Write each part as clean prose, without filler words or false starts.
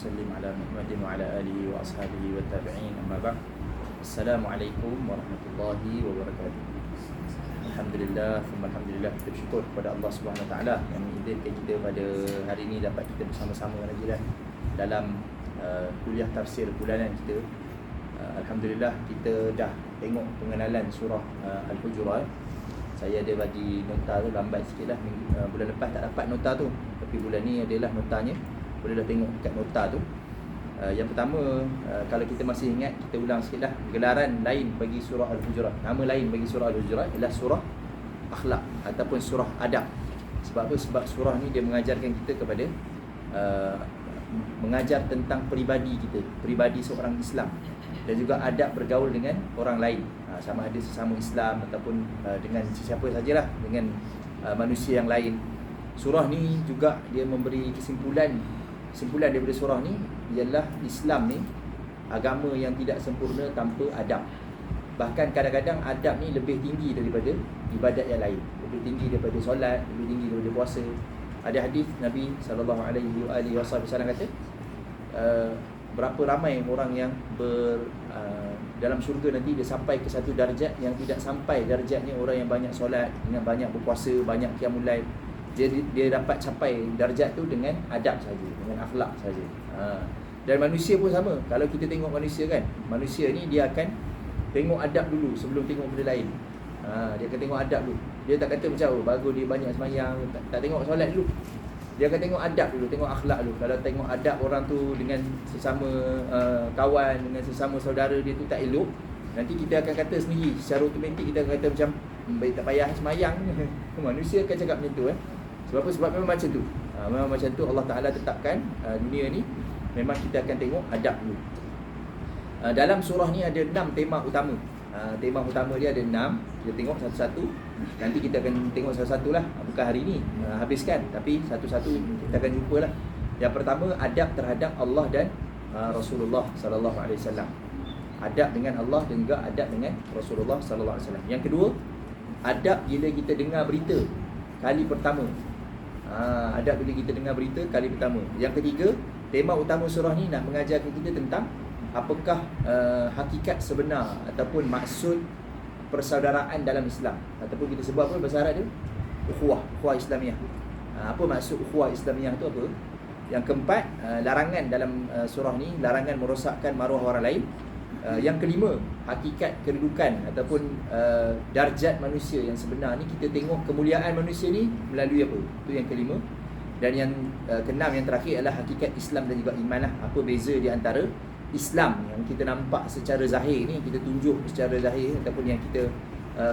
وسلم على محمد وعلى آله وأصحابه والتابعين أما بعد. Assalamualaikum warahmatullahi wabarakatuh. Alhamdulillah, alhamdulillah, kita bersyukur kepada Allah Subhanahu Wa Taala yang mengizinkan kita pada hari ini dapat kita bersama-sama lagi dalam kuliah tafsir bulanan kita. Alhamdulillah, kita dah tengok pengenalan surah Al-Hujurat. Saya ada bagi nota tu lambat sikit lah. Bulan lepas tak dapat nota tu, tapi bulan ni adalah notanya. Boleh dah tengok kat nota tu. Yang pertama, kalau kita masih ingat, kita ulang sikit lah. Gelaran lain bagi surah Al-Hujurat, nama lain bagi surah Al-Hujurat ialah surah akhlak ataupun surah adab. Sebab apa? Sebab surah ni dia mengajarkan kita kepada mengajar tentang peribadi kita, peribadi seorang Islam, dan juga adab bergaul dengan orang lain, sama ada sesama Islam ataupun dengan sesiapa sajalah, dengan manusia yang lain. Surah ni juga dia memberi kesimpulan daripada surah ni ialah Islam ni agama yang tidak sempurna tanpa adab. Bahkan kadang-kadang adab ni lebih tinggi daripada ibadat yang lain, lebih tinggi daripada solat, lebih tinggi daripada puasa. Ada hadis Nabi SAW kata, berapa ramai orang yang dalam syurga nanti dia sampai ke satu darjat yang tidak sampai darjatnya orang yang banyak solat, dengan banyak berpuasa, banyak qiyamul lail. Dia dapat capai darjat tu dengan adab saja, dengan akhlak saja. Dan manusia pun sama. Kalau kita tengok manusia kan, manusia ni dia akan tengok adab dulu sebelum tengok benda lain. Dia akan tengok adab dulu. Dia tak kata macam bagus dia banyak sembahyang, tak tengok solat dulu. Dia akan tengok adab dulu, tengok akhlak dulu. Kalau tengok adab orang tu dengan sesama kawan, dengan sesama saudara dia tu tak elok, nanti kita akan kata sendiri, secara automatik kita akan kata macam baik tak payah sembahyang. Manusia akan cakap macam tu Sebab apa? Sebab memang macam tu. Memang macam tu Allah Ta'ala tetapkan dunia ni memang kita akan tengok adab dulu. Dalam surah ni ada 6 tema utama. Tema utama dia ada 6. Kita tengok satu-satu. Nanti kita akan tengok satu-satu lah. Bukan hari ni habiskan, tapi satu-satu kita akan jumpa lah. Yang pertama, adab terhadap Allah dan Rasulullah sallallahu alaihi wasallam. Adab dengan Allah dan juga adab dengan Rasulullah sallallahu alaihi wasallam. Yang kedua, adab bila kita dengar berita kali pertama. Adab bila kita dengar berita kali pertama. Yang ketiga, tema utama surah ni nak mengajarkan kita tentang apakah hakikat sebenar ataupun maksud persaudaraan dalam Islam, ataupun kita sebut apa bahasa Arab dia? Ukhuwah Islamiyah. Apa maksud ukhuwah Islamiyah tu apa? Yang keempat, larangan dalam surah ni, larangan merosakkan maruah orang lain. Yang kelima, hakikat kedudukan ataupun darjat manusia yang sebenar ni. Kita tengok kemuliaan manusia ni melalui apa? Itu yang kelima. Dan yang keenam, yang terakhir adalah hakikat Islam dan juga iman lah. Apa beza di antara Islam yang kita nampak secara zahir ni, kita tunjuk secara zahir, ataupun yang kita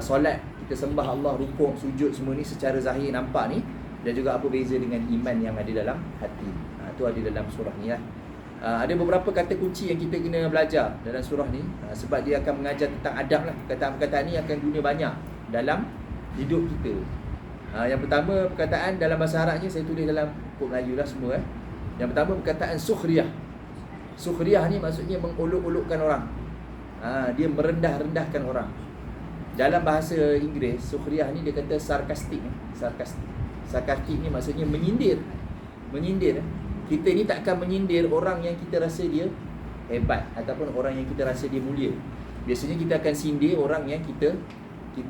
solat, kita sembah Allah, rukuk, sujud, semua ni secara zahir nampak ni, dan juga apa beza dengan iman yang ada dalam hati. Itu ada dalam surah ni lah. Ada beberapa kata kunci yang kita kena belajar dalam surah ni, sebab dia akan mengajar tentang adab lah. Perkataan-perkataan ni akan guna banyak dalam hidup kita. Yang pertama, perkataan dalam bahasa Arabnya saya tulis dalam buku Melayu lah semua. Yang pertama, perkataan sukhriyah. Sukhriyah ni maksudnya mengolok-olokkan orang. Dia merendah-rendahkan orang. Dalam bahasa Inggeris, sukhriyah ni dia kata sarkastik. Sarkastik ni maksudnya menyindir. Kita ni tak akan menyindir orang yang kita rasa dia hebat ataupun orang yang kita rasa dia mulia. Biasanya kita akan sindir orang yang kita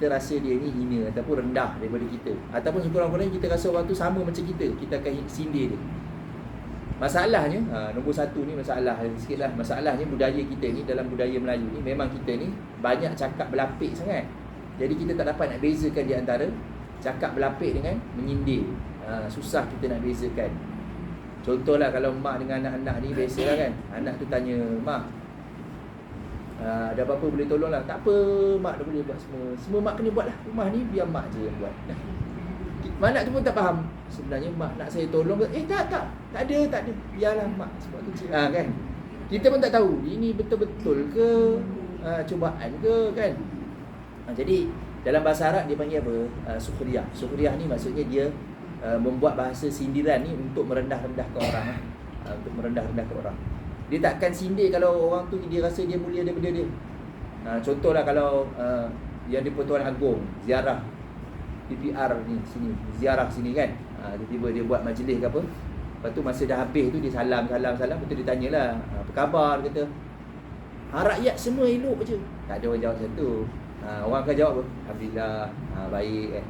rasa dia ni hina ataupun rendah daripada kita, ataupun sekurang-kurangnya kita rasa orang tu sama macam kita akan sindir dia. Masalahnya, nombor satu ni masalah sikit lah. Masalahnya budaya kita ni, dalam budaya Melayu ni, memang kita ni banyak cakap berlapik sangat. Jadi kita tak dapat nak bezakan di antara cakap berlapik dengan menyindir. Susah kita nak bezakan. Contohlah kalau mak dengan anak-anak ni, biasalah kan, anak tu tanya, mak, ada apa-apa boleh tolong lah? Tak apa mak, dah boleh buat semua mak kena buat lah. Rumah ni biar mak je yang buat. Anak tu pun tak faham. Sebenarnya mak nak saya tolong ke? Tak ada. Biarlah mak sebab kecil. Kan? Kita pun tak tahu ini betul-betul ke cubaan ke kan. Jadi dalam bahasa Arab dia panggil apa? Sukhriyah. Sukhriyah ni maksudnya dia membuat bahasa sindiran ni untuk merendah-rendahkan orang. Untuk merendah-rendahkan orang. Dia takkan sindir kalau orang tu dia rasa dia mulia daripada dia. Contohlah kalau yang di Pertuan Agong ziarah PPR ni sini, ziarah sini kan. Tiba-tiba dia buat majlis ke apa, Lepas tu masa dah habis tu dia salam. Lepas tu dia tanyalah, apa khabar, kata. Rakyat semua elok je. Tak ada orang jawab macam tu. Orang akan jawab apa? Alhamdulillah, baik kan.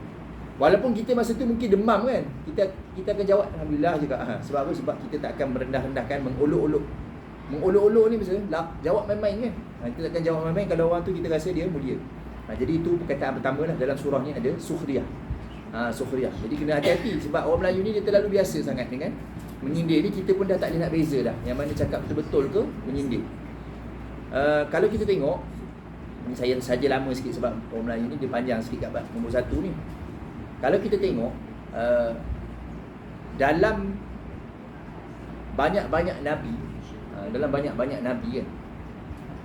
Walaupun kita masa tu mungkin demam kan, kita akan jawab Alhamdulillah juga. Sebab apa? Sebab kita tak akan merendah-rendahkan, mengolok-olok. Mengolok-olok ni maksudnya jawab main-main kan. Kita takkan jawab main-main kalau orang tu kita rasa dia mulia. Jadi itu perkataan pertama lah dalam surah ni, ada sukhriyah. Sukhriyah. Jadi kena hati-hati sebab orang Melayu ni dia terlalu biasa sangat dengan menyindir ni. Kita pun dah tak boleh nak beza dah yang mana cakap betul-betul ke menyindir. Kalau kita tengok ni, saya saja lama sikit sebab orang Melayu ni dia panjang sikit kat bab nombor 1 ni. Kalau kita tengok dalam banyak-banyak nabi, dalam banyak-banyak nabi kan,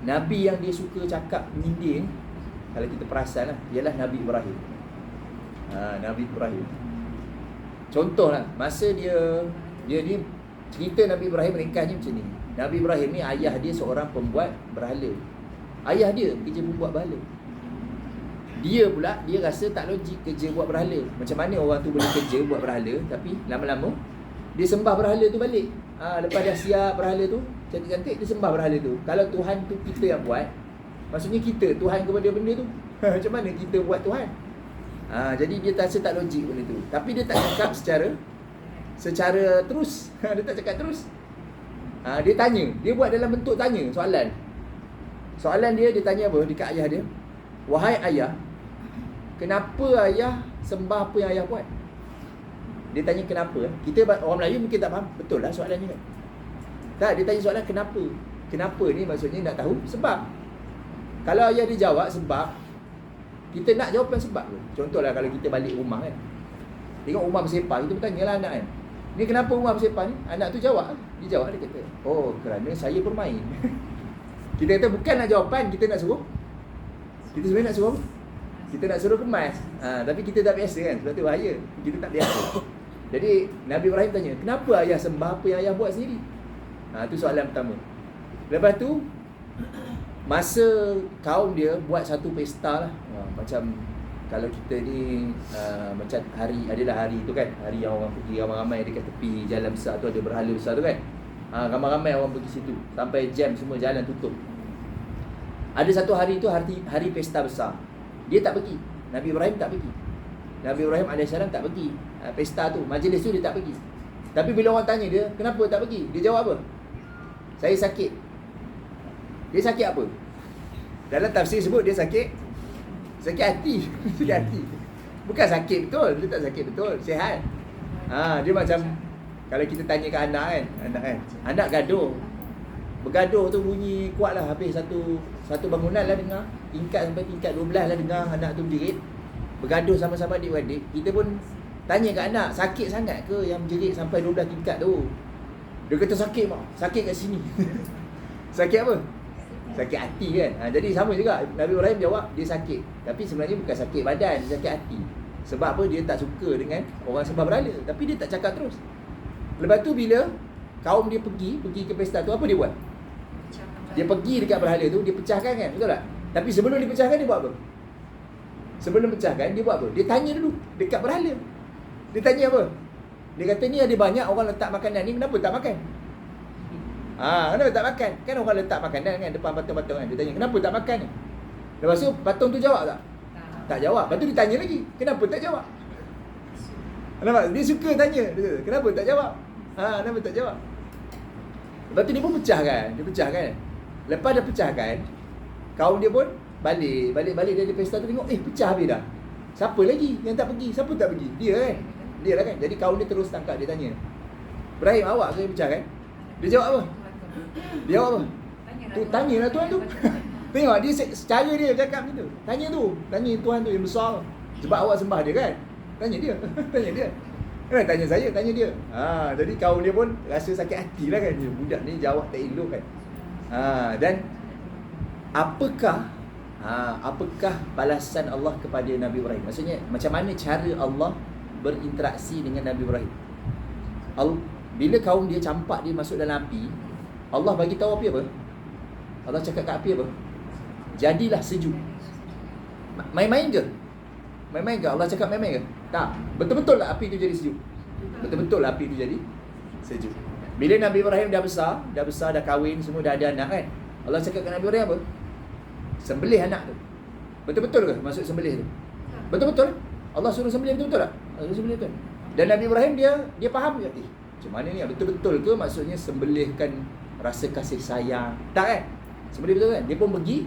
nabi yang dia suka cakap menyindir, kalau kita perasan lah, ialah Nabi Ibrahim. Nabi Ibrahim. Contohlah, masa dia cerita Nabi Ibrahim ringkasnya macam ni. Nabi Ibrahim ni ayah dia seorang pembuat berhala. Ayah dia kerja pembuat berhala. Dia pula, dia rasa tak logik kerja buat berhala. Macam mana orang tu boleh kerja buat berhala, tapi lama-lama dia sembah berhala tu balik. Lepas dah siap berhala tu, cantik-cantik, dia sembah berhala tu. Kalau Tuhan tu kita yang buat, maksudnya kita Tuhan kepada benda tu. Macam mana kita buat Tuhan? Jadi dia rasa tak logik benda tu. Tapi dia tak cakap secara terus. Dia tak cakap terus. Dia tanya. Dia buat dalam bentuk tanya, soalan. Soalan dia tanya apa dekat ayah dia? Wahai ayah, kenapa ayah sembah apa yang ayah buat? Dia tanya kenapa. Kita orang Melayu mungkin tak faham. Betul lah soalannya kan? Tak, dia tanya soalan kenapa. Kenapa ni maksudnya nak tahu sebab. Kalau ayah dia jawab sebab, kita nak jawapan sebab tu. Contohlah kalau kita balik rumah kan, tengok rumah bersepah, kita bertanyalah anak kan, ni kenapa rumah bersepah ni? Anak tu jawab. Dia jawab, dia kata, oh kerana saya bermain. Kita kata bukan nak jawapan, kita nak suruh. Kita sebenarnya nak suruh apa? Kita nak suruh kemas. Tapi kita tak biasa kan, sebab tu bahaya. Kita tak biasa. Jadi Nabi Ibrahim tanya, kenapa ayah sembah apa yang ayah buat sendiri? Tu soalan pertama. Lepas tu masa kaum dia buat satu pesta lah, macam kalau kita ni macam adalah hari tu kan, hari yang orang pergi ramai-ramai dekat tepi jalan besar tu, ada berhala besar tu kan. Ramai-ramai orang pergi situ sampai jam semua jalan tutup. Ada satu hari tu hari pesta besar. Dia tak pergi. Nabi Ibrahim tak pergi. Nabi Ibrahim AS tak pergi pesta tu, majlis tu dia tak pergi. Tapi bila orang tanya dia, kenapa tak pergi? Dia jawab apa? Saya sakit. Dia sakit apa? Dalam tafsir sebut dia sakit hati. Sakit hati. Bukan sakit betul, dia tak sakit betul, sihat. Dia macam kalau kita tanya ke anak kan, anak gaduh. Bergaduh tu bunyi kuat lah, habis satu bangunan lah dengar, tingkat sampai tingkat 12 lah dengar anak tu berjerit. Bergaduh sama-sama adik-beradik. Kita pun tanya ke anak, sakit sangat ke yang berjerit sampai 12 tingkat tu? Dia kata sakit mak, sakit kat sini. Sakit apa? Sakit hati kan. Jadi sama juga, Nabi Ibrahim jawab dia sakit, tapi sebenarnya bukan sakit badan, dia sakit hati. Sebab apa? Dia tak suka dengan orang sembah berhala, tapi dia tak cakap terus. Lepas tu bila kaum dia pergi ke pesta tu, apa dia buat? Dia pergi dekat berhala tu, dia pecahkan kan, betul tak? Tapi sebelum dia pecahkan, dia buat apa? Sebelum pecahkan, dia buat apa? Dia tanya dulu dekat berhala. Dia tanya apa? Dia kata ni ada banyak orang letak makanan ni, kenapa tak makan? Kenapa tak makan? Kan orang letak makanan kan depan patung-patung kan. Dia tanya, kenapa tak makan ni? Lepas tu patung tu jawab tak? Tak jawab. Lepas tu dia tanya lagi, kenapa tak jawab? Nampak? Dia suka tanya. Dia kata, kenapa tak jawab? Kenapa tak jawab? Lepas tu dia pun pecahkan. Dia pecahkan. Lepas dia pecahkan, kaum dia pun balik dari pesta tu tengok, pecah habis dah. Siapa lagi yang tak pergi? Siapa tak pergi? Dia kan? Dia lah kan? Jadi kaum dia terus tangkap, dia tanya, Ibrahim, awak ke yang pecahkan? Dia jawab apa? Dia jawab apa? Tanyalah Tuhan tu. Tengok dia secara dia cakap macam tu. Tanya Tuhan tu yang besar. Sebab awak sembah dia kan? Tanya dia. Kan tanya saya, tanya dia. Jadi kaum dia pun rasa sakit hati lah kan. Budak ni jawab tak elok kan. Dan apakah balasan Allah kepada Nabi Ibrahim? Maksudnya macam mana cara Allah berinteraksi dengan Nabi Ibrahim? Bila kaum dia campak dia masuk dalam api, Allah bagi tahu api apa? Allah cakap kat api apa? Jadilah sejuk. Main-main ke? Allah cakap main-main ke? Tak. Betul-betul lah api tu jadi sejuk. Betul-betul lah api tu jadi Sejuk. Bila Nabi Ibrahim dah besar, dah kahwin, semua dah ada anak kan. Allah cakap dengan Nabi Ibrahim apa? Sembelih anak tu. Betul-betul ke maksud sembelih tu? Betul-betul. Allah suruh sembelih betul-betul tak? Allah suruh sembelih betul. Dan Nabi Ibrahim dia faham ke? Macam mana ni? Betul-betul ke maksudnya sembelihkan rasa kasih sayang? Tak kan? Sembelih betul kan? Dia pun pergi,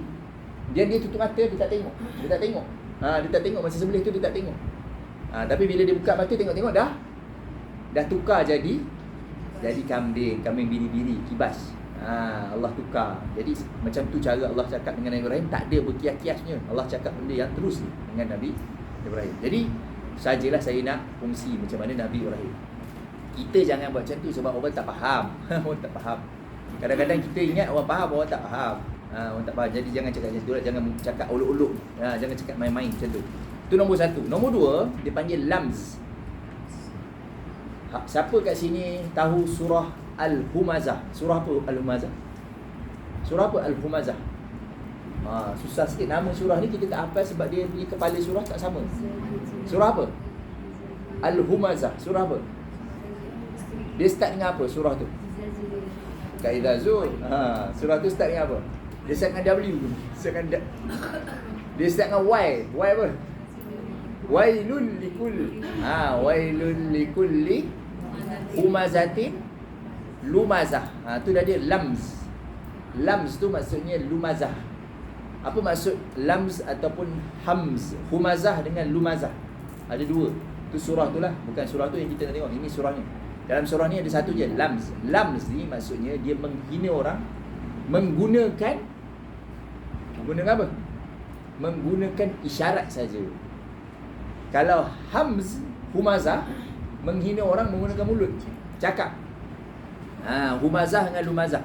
dia tutup mata, dia tak tengok. Dia tak tengok masa sembelih tu, dia tak tengok. Tapi bila dia buka mata tengok-tengok dah tukar jadi kambing biri-biri, kibas. Allah tukar. Jadi macam tu cara Allah cakap dengan Nabi Ibrahim, tak ada berkias-kiasnya. Allah cakap benda yang terus ni dengan Nabi Ibrahim. Jadi sajalah saya nak kongsi macam mana Nabi Ibrahim. Kita jangan buat macam tu sebab orang tak faham. Orang tak faham. Kadang-kadang kita ingat orang faham, orang tak faham. Orang tak faham. Jadi jangan cakap macam tu lah. Jangan cakap olok-olok. Jangan cakap main-main macam tu. Itu nombor satu. Nombor dua, dia panggil lamz. Siapa kat sini tahu surah Al-Humazah? Surah apa Al-Humazah? Surah apa Al-Humazah? Susah sikit nama surah ni kita tak hafal sebab dia punya kepala surah tak sama. Surah apa? Al-Humazah. Surah apa? Dia start dengan apa surah tu? Kaidah Zul. Surah tu start dengan apa? Dia start dengan W. Dia start dengan Y. Y apa? Wailul likulli. Wailul likulli humazatin lumazah. Tu dah dia lamz. Lamz tu maksudnya lumazah. Apa maksud lamz ataupun hamz? Humazah dengan lumazah. Ada dua. Tu surah tu lah. Bukan surah tu yang kita nak tengok. Ini surahnya. Dalam surah ni ada satu je, lamz. Lamz ni maksudnya dia menghina orang menggunakan apa? Menggunakan isyarat saja. Kalau hamz, humazah, menghina orang menggunakan mulut, cakap. Humazah dengan lumazah.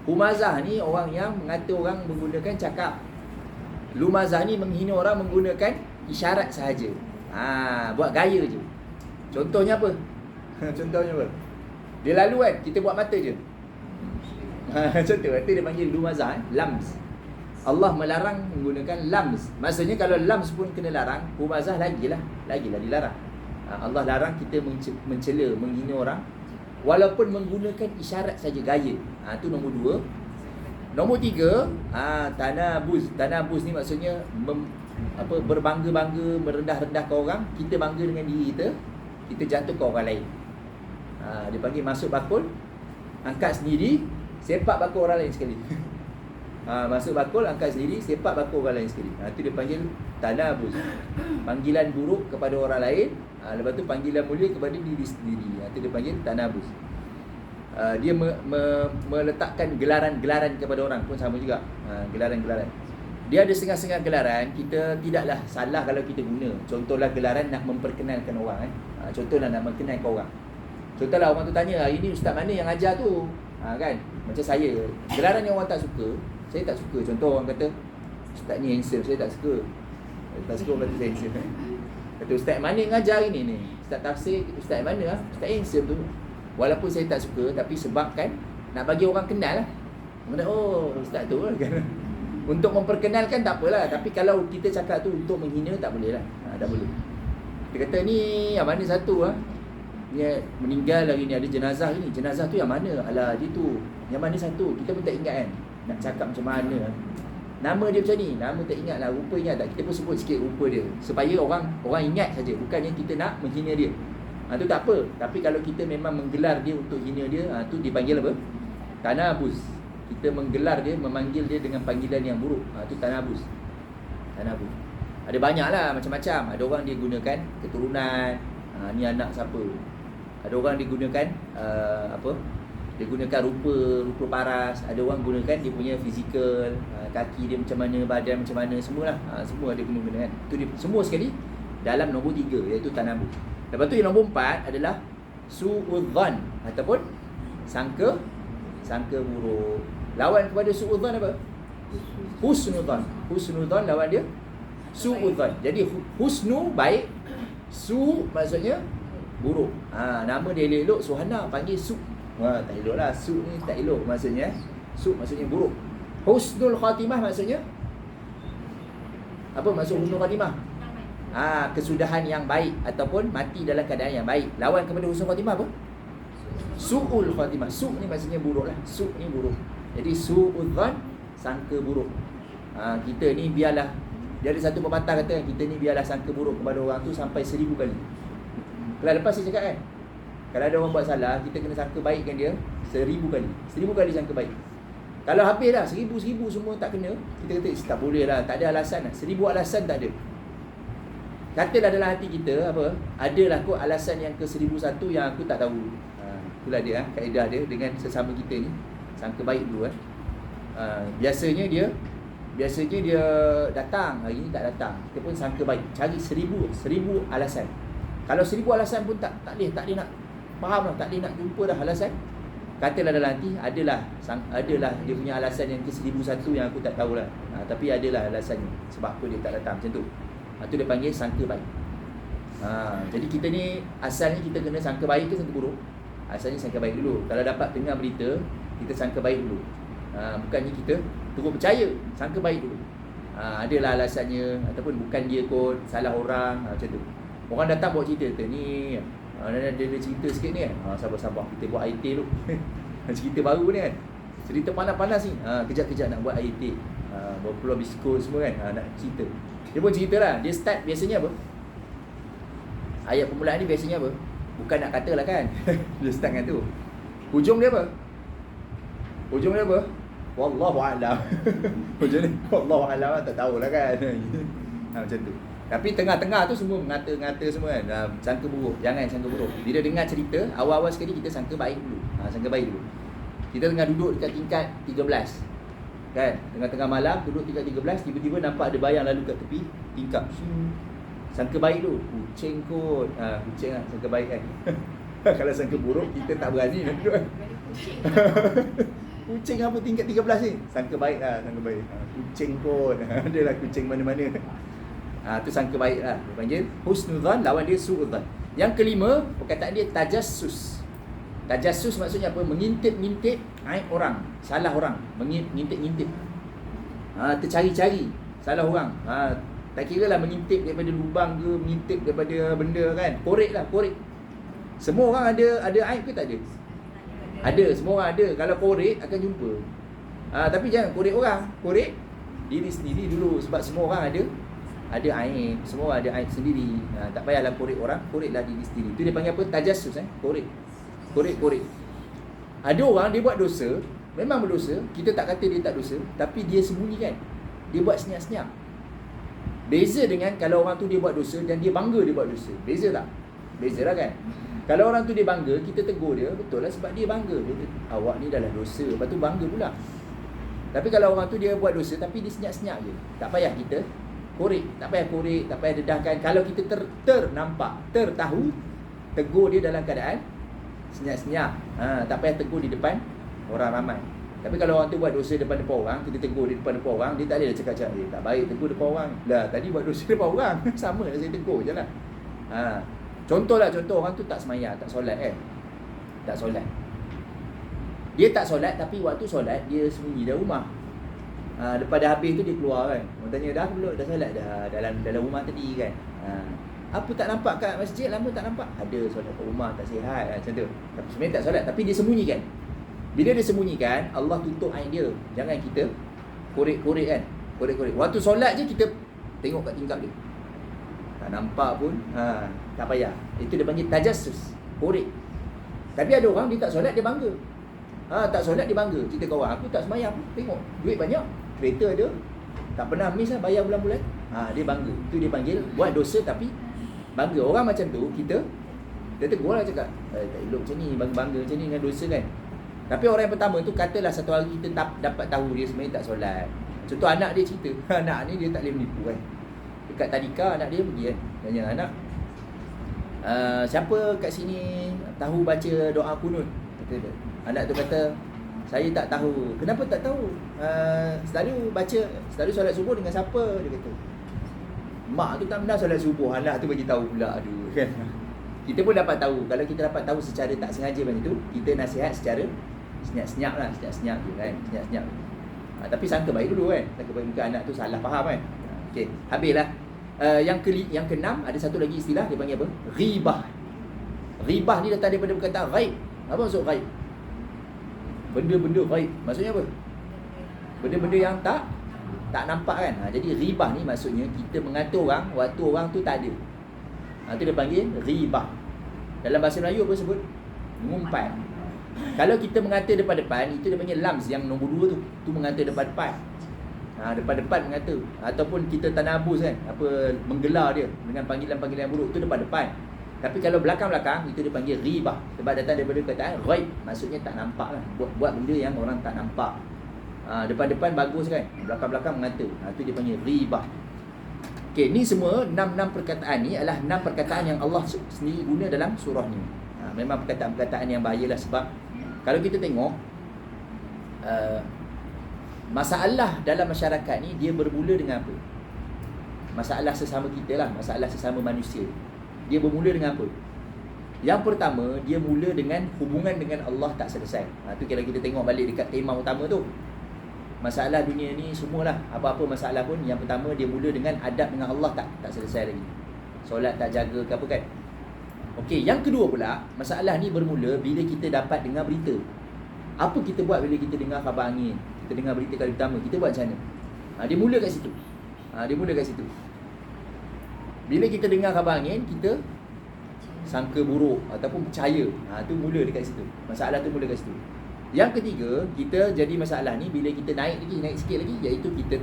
Humazah ni orang yang mengata orang menggunakan cakap. Lumazah ni menghina orang menggunakan isyarat sahaja. Buat gaya je. Contohnya apa? Contohnya apa? Dia lalu kan, kita buat mata je. Contoh, itu dia panggil lumazah, lams. Allah melarang menggunakan lams. Maksudnya kalau lams pun kena larang, humazah lagilah dilarang. Allah larang kita mencela, menghina orang walaupun menggunakan isyarat saja, gaya. Itu nombor dua. Nombor tiga, tanabuz. Tanabuz ni maksudnya berbangga-bangga, merendah-rendahkan orang. Kita bangga dengan diri kita, kita jatuh ke orang lain. Dia panggil masuk bakul, angkat sendiri, sepak bakul orang lain sekali. Masuk bakul, angkat sendiri, sepak bakul orang lain sekali. Itu dia panggil tanabuz. Panggilan buruk kepada orang lain, lepas tu panggilan mulia kepada diri sendiri. Itu dia panggil tanabuz. Dia meletakkan gelaran-gelaran kepada orang pun sama juga. Gelaran-gelaran. Dia ada setengah-setengah gelaran, kita tidaklah salah kalau kita guna. Contohlah gelaran nak memperkenalkan orang. Contohlah nak memperkenalkan orang. Contohlah orang tu tanya, hari ni ustaz mana yang ajar tu? Kan? Macam saya, gelaran yang orang tak suka, saya tak suka. Contoh orang kata, ustaz ni handsome, saya tak suka. Tak suka orang kata saya handsome. Kata ustaz mana yang ajar hari ni? Ustaz tafsir, ustaz mana? Ustaz handsome tu. Walaupun saya tak suka, tapi sebab kan nak bagi orang kenal lah. Orang kata, oh ustaz tu lah kan. Untuk memperkenalkan tak apalah. Tapi kalau kita cakap tu untuk menghina, tak boleh lah. Tak boleh. Kita kata ni yang mana satu lah, dia meninggal hari ni, ada jenazah ni. Jenazah tu yang mana? Alah dia tu. Yang mana satu? Kita pun tak ingat kan. Nak cakap macam mana. Nama dia macam ni. Nama tak ingat lah. Rupa ingat tak? Kita pun sebut sikit rupa dia. Supaya orang ingat saja. Bukannya kita nak menghina dia. Tu tak apa. Tapi kalau kita memang menggelar dia untuk hina dia, tu dipanggil apa? Tanabuz. Kita menggelar dia, memanggil dia dengan panggilan yang buruk. Itu tanabuz. Tanabuz. Ada banyak lah macam-macam. Ada orang dia gunakan keturunan. Ni anak siapa? Ada orang digunakan dia gunakan rupa paras. Ada orang gunakan dia punya fizikal, kaki dia macam mana, badan macam mana, semualah. Semua dia guna kan. Itu dia semua sekali dalam nombor 3, iaitu tanabuz. Lepas tu yang nombor 4 adalah su'udzan ataupun sangka buruk. Lawan kepada su'udzan apa? Husnudzan. Husnudzan lawan dia su'udzan. Jadi husnu baik, su maksudnya buruk. Nama dia elok, Suhana panggil su. Tak elok lah. Su ni tak elok maksudnya. Su maksudnya buruk. Husnul khatimah maksudnya apa maksud husnul khatimah? Kesudahan yang baik ataupun mati dalam keadaan yang baik. Lawan kepada husnul khatimah apa? Su'ul khatimah. Su' ni maksudnya buruk lah. Su' ni buruk. Jadi su'udzan, sangka buruk. Kita ni biarlah, dia ada satu pepatah kata, kita ni biarlah sangka buruk kepada orang tu sampai 1000 kali. Kalau lepas saya cakap kan, kalau ada orang buat salah, kita kena sangka baikkan dia 1000 kali. 1000 kali sangka baik. Kalau habis dah 1000 semua tak kena, kita kata tak boleh lah, tak ada alasan lah. 1000 alasan tak ada. Katalah dalam hati kita apa, adalah kot alasan yang ke 1001 yang aku tak tahu. Itulah dia kaedah dia dengan sesama kita ni, sangka baik dulu biasanya dia datang, hari ni tak datang, kita pun sangka baik, cari 1000 alasan. Kalau 1000 alasan pun tak boleh nak faham lah, tak boleh nak jumpa dah alasan. Katalah dalam hati adalah dia punya alasan yang ke 1001 yang aku tak tahulah. Tapi adalah alasannya sebab apa dia tak datang, macam tu. Itu dia panggil sangka baik. Jadi kita ni asalnya kita kena sangka baik ke sangka buruk? Asalnya sangka baik dulu. Kalau dapat dengar berita, kita sangka baik dulu. Bukannya kita terus percaya, sangka baik dulu. Adalah alasannya ataupun bukan dia kot, salah orang, macam tu. Orang datang buat cerita kata ni, dia cerita sikit ni kan. Sabar-sabar, kita buat IT dulu. Cerita baru ni kan. Cerita panas-panas ni. Kejap-kejap nak buat IT. Bawa keluar biskut semua kan. Nak cerita. Dia pun cerita lah. Dia start biasanya apa? Ayat permulaan ni biasanya apa? Bukan nak kata lah kan. Dia start dengan tu. Hujung dia apa? Hujung dia apa? Wallahu'alam. Hujung ni Wallahu'alam, tak tahulah kan. Macam tu. Tapi tengah-tengah tu semua mengata-ngata semua kan. Sangka buruk. Jangan sangka buruk. Bila dengar cerita, awal-awal sekali kita sangka baik dulu. Sangka baik dulu. Kita tengah duduk dekat tingkat 13. Kan? Tengah-tengah malam, duduk tingkat 13, tiba-tiba nampak ada bayang lalu kat tepi tingkap. Sangka baik tu. Kucing kot. Kucing lah. Sangka baik kan. Kalau sangka buruk, kita tak berani nak duduk kan. Kucing apa tingkat 13 ni? Sangka baik lah. Sangka baik. Kucing kot. Adalah kucing mana-mana. Tu sangka baik lah. Dia panggil husnudzan, lawan dia su'udzan. Yang kelima, perkataan dia tajassus. Tajassus maksudnya apa? Mengintip-ngintip aib orang, salah orang. Mengintip-ngintip. Tercari-cari salah orang. Tak kira lah mengintip daripada lubang ke, mengintip daripada benda kan. Korek lah, korek. Semua orang ada aib ke tak ada? Ada, semua orang ada. Kalau korek akan jumpa. Tapi jangan korek orang, korek diri sendiri dulu. Sebab semua orang ada aib, semua ada aib sendiri. Tak payahlah korek orang, koreklah diri sendiri. Itu dia panggil apa? Tajassus korek. Korek. Ada orang dia buat dosa, memang berdosa, kita tak kata dia tak dosa, tapi dia sembunyikan. Dia buat senyap-senyap. Beza dengan kalau orang tu dia buat dosa dan dia bangga dia buat dosa. Beza tak? Beza lah kan? Kalau orang tu dia bangga, kita tegur dia, betul lah sebab dia bangga. Dia kata, awak ni dah lah dosa, lepas tu bangga pula. Tapi kalau orang tu dia buat dosa tapi dia senyap-senyap je, tak payah kita korek, tak payah dedahkan. Kalau kita ternampak, tertahu, tegur dia dalam keadaan senyap-senyap. Tak payah tegur di depan orang ramai. Tapi kalau orang tu buat dosa depan orang, kita tegur di depan orang, dia tak boleh cakap-cakap, tak baik tegur depan orang. Lah tadi buat dosa depan orang, sama lah saya tegur je lah. Contoh orang tu tak semayang, tak solat kan. Tak solat. Dia tak solat tapi waktu solat dia sembunyi dalam rumah. Lepas dah habis tu dia keluar kan. Orang tanya dah belum? Dah solat dah dalam rumah tadi kan. Apa tak nampak kat masjid? Lama tak nampak. Ada solat kat rumah tak sihat macam tu. Tapi sebenarnya tak solat tapi dia sembunyikan. Bila dia sembunyikan, Allah tutup aib dia. Jangan kita korek-korek kan. Korek-korek. Waktu solat je kita tengok kat tingkap dia. Tak nampak pun, tak payah. Itu dia panggil tajassus, korek. Tapi ada orang dia tak solat dia bangga. Tak solat dia bangga. Kita kawan aku tak semayang, tengok duit banyak, kereta ada, tak pernah miss lah bayar bulan-bulan. Dia bangga. Itu dia panggil buat dosa tapi bangga. Orang macam tu kita tegur lah, cakap tak elok macam ni, bangga-bangga macam ni dengan dosa kan. Tapi orang yang pertama tu katalah satu hari kita dapat tahu dia sebenarnya tak solat. Contoh anak dia cerita, anak ni dia tak boleh menipu kan. Dekat tadika anak dia pergi kan, tanya anak, siapa kat sini tahu baca doa kunut? Kata dia. Anak tu kata, saya tak tahu. Kenapa tak tahu? Selalu solat subuh dengan siapa? Dia kata. Mak tu tak pernah solat subuh. Anak tu bagi tahu pula. Aduh kan. Kita pun dapat tahu. Kalau kita dapat tahu secara tak sengaja macam tu, kita nasihat secara senyap-senyap lah. Senyap-senyap je kan. Senyap-senyap. Tapi sangka baik dulu kan. Sangka baik bukan anak tu salah faham kan. Okey, habislah. Yang keenam, ada satu lagi istilah dia panggil apa? Ghibah. Ghibah ni datang daripada perkataan ghaib. Apa maksud ghaib? Benda-benda ghaib maksudnya apa? Benda-benda yang tak nampak kan. Jadi ribah ni maksudnya kita mengata orang waktu orang tu tak ada. Itu dia panggil ribah. Dalam bahasa Melayu apa sebut? Mengumpat. Kalau kita mengata depan-depan, itu dia panggil lams yang nombor 2 tu. Tu mengata depan-depan. Depan-depan mengata. Ataupun kita tanabus kan, apa menggelar dia dengan panggilan-panggilan yang buruk, tu depan-depan. Tapi kalau belakang-belakang, itu dia panggil ribah. Sebab datang daripada kataan ghaib, maksudnya tak nampak lah. Buat benda yang orang tak nampak. Depan-depan bagus kan, belakang-belakang mengata. Itu dia panggil ribah. Okey, ni semua 6 perkataan ni adalah 6 perkataan yang Allah sendiri guna dalam surah ni. Memang perkataan-perkataan yang bahayalah, sebab kalau kita tengok masalah dalam masyarakat ni dia bermula dengan apa? Masalah sesama kita lah, masalah sesama manusia. Dia bermula dengan apa? Yang pertama, dia mula dengan hubungan dengan Allah tak selesai. Tu kalau kita tengok balik dekat tema utama tu, masalah dunia ni semualah, apa-apa masalah pun, yang pertama dia mula dengan adab dengan Allah tak selesai lagi. Solat tak jaga ke apa kan. Okey, yang kedua pula, masalah ni bermula bila kita dapat dengar berita. Apa kita buat bila kita dengar khabar angin? Kita dengar berita kali pertama, kita buat macam mana? Dia mula kat situ. Dia mula kat situ. Bila kita dengar khabar angin, kita sangka buruk ataupun percaya. Tu mula dekat situ. Masalah tu mula kat situ. Yang ketiga, kita jadi masalah ni bila kita naik sikit lagi, iaitu kita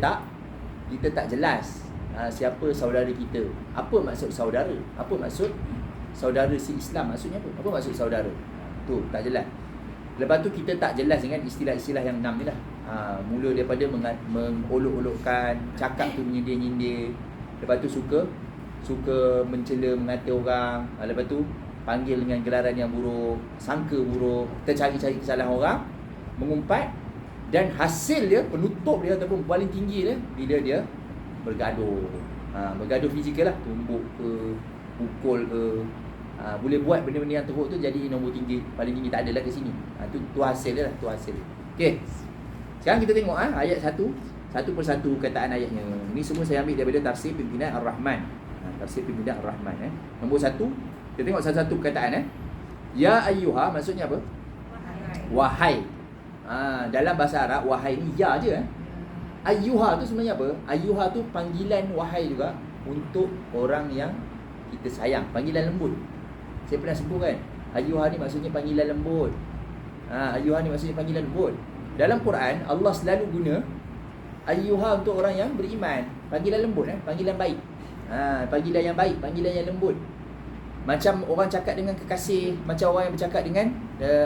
tak jelas siapa saudara kita. Apa maksud saudara? Apa maksud saudara si Islam? Maksudnya apa? Apa maksud saudara? Tu tak jelas. Lepas tu kita tak jelas dengan istilah-istilah yang 6 ni lah. Mula daripada mengolok-olokkan, cakap tu menyindir-nyindir. Lepas tu suka mencela, mengata orang. Lepas tu panggil dengan gelaran yang buruk, sangka buruk, tercari-cari kesalahan orang, mengumpat. Dan hasil dia, penutup dia ataupun paling tinggi dia, bila dia bergaduh. Bergaduh fizikal lah, tumbuk ke, pukul ke. Boleh buat benda-benda yang teruk tu jadi nombor tinggi, paling tinggi tak ada lah ke sini. Tu hasil dia lah, tu hasil. Okey. Sekarang kita tengok ayat satu persatu kataan ayatnya. Ni semua saya ambil daripada tafsir Pimpinan Ar-Rahman. Tafsir Pimpinan Ar-Rahman. Nombor 1, kita tengok satu-satu perkataan. Ya ayyuha maksudnya apa? Wahai. Dalam bahasa Arab, wahai ni ya je. Ayyuha tu sebenarnya apa? Ayyuha tu panggilan wahai juga untuk orang yang kita sayang, panggilan lembut. Saya pernah sebut kan, ayyuha ni maksudnya panggilan lembut. Ayyuha ni maksudnya panggilan lembut. Dalam Quran, Allah selalu guna ayyuha untuk orang yang beriman, panggilan lembut, panggilan baik. Panggilan yang baik, panggilan yang lembut. Macam orang cakap dengan kekasih, macam orang yang bercakap dengan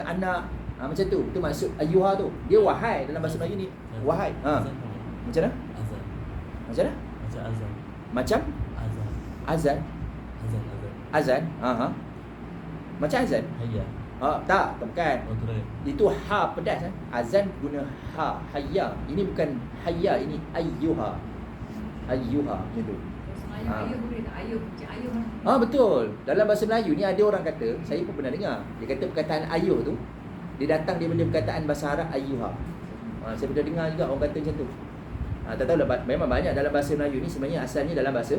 anak, macam tu. Itu maksud ayyuha tu. Dia wahai dalam bahasa Melayu ni. Wahai. Macam mana? Azan. Macam mana? Macam azan. Macam Azan. azan. Azan. Azan. Macam azan. Hayya. Tak, bukan. Betul. Itu ha pedas. Azan guna ha, hayya. Ini bukan hayya, ini ayyuha. Ayyuha macam tu. Betul. Dalam bahasa Melayu ni ada orang kata, saya pun pernah dengar, dia kata perkataan ayuh tu dia datang daripada perkataan bahasa Arab ayyuha. Saya pernah dengar juga orang kata macam tu. Tak tahulah, memang banyak dalam bahasa Melayu ni sebenarnya asalnya dalam bahasa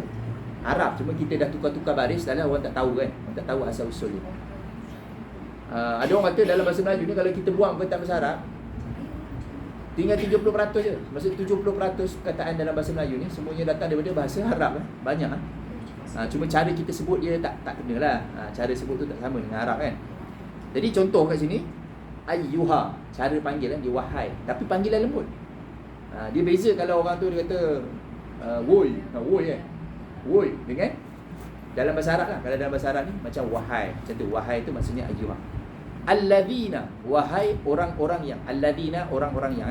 Arab, cuma kita dah tukar-tukar baris, dalam orang tak tahu kan. Orang tak tahu asal usul dia. Ada orang kata dalam bahasa Melayu ni kalau kita buang perkataan bahasa Arab, tinggal 30% je. Maksud 70% perkataan dalam bahasa Melayu ni semuanya datang daripada bahasa Arab kan. Banyak kan. Cuma cara kita sebut dia tak kena lah. Cara sebut tu tak sama dengan Arab kan. Jadi contoh kat sini, ayyuha, cara panggil dia wahai, tapi panggilan lembut. Dia beza kalau orang tu dia kata woi, woi kan. Woi dengan dalam bahasa Arab lah. Kalau dalam bahasa Arab ni macam wahai, macam tu. Wahai tu maksudnya ayyuha. Alladzina, wahai orang-orang yang. Alladzina, orang-orang yang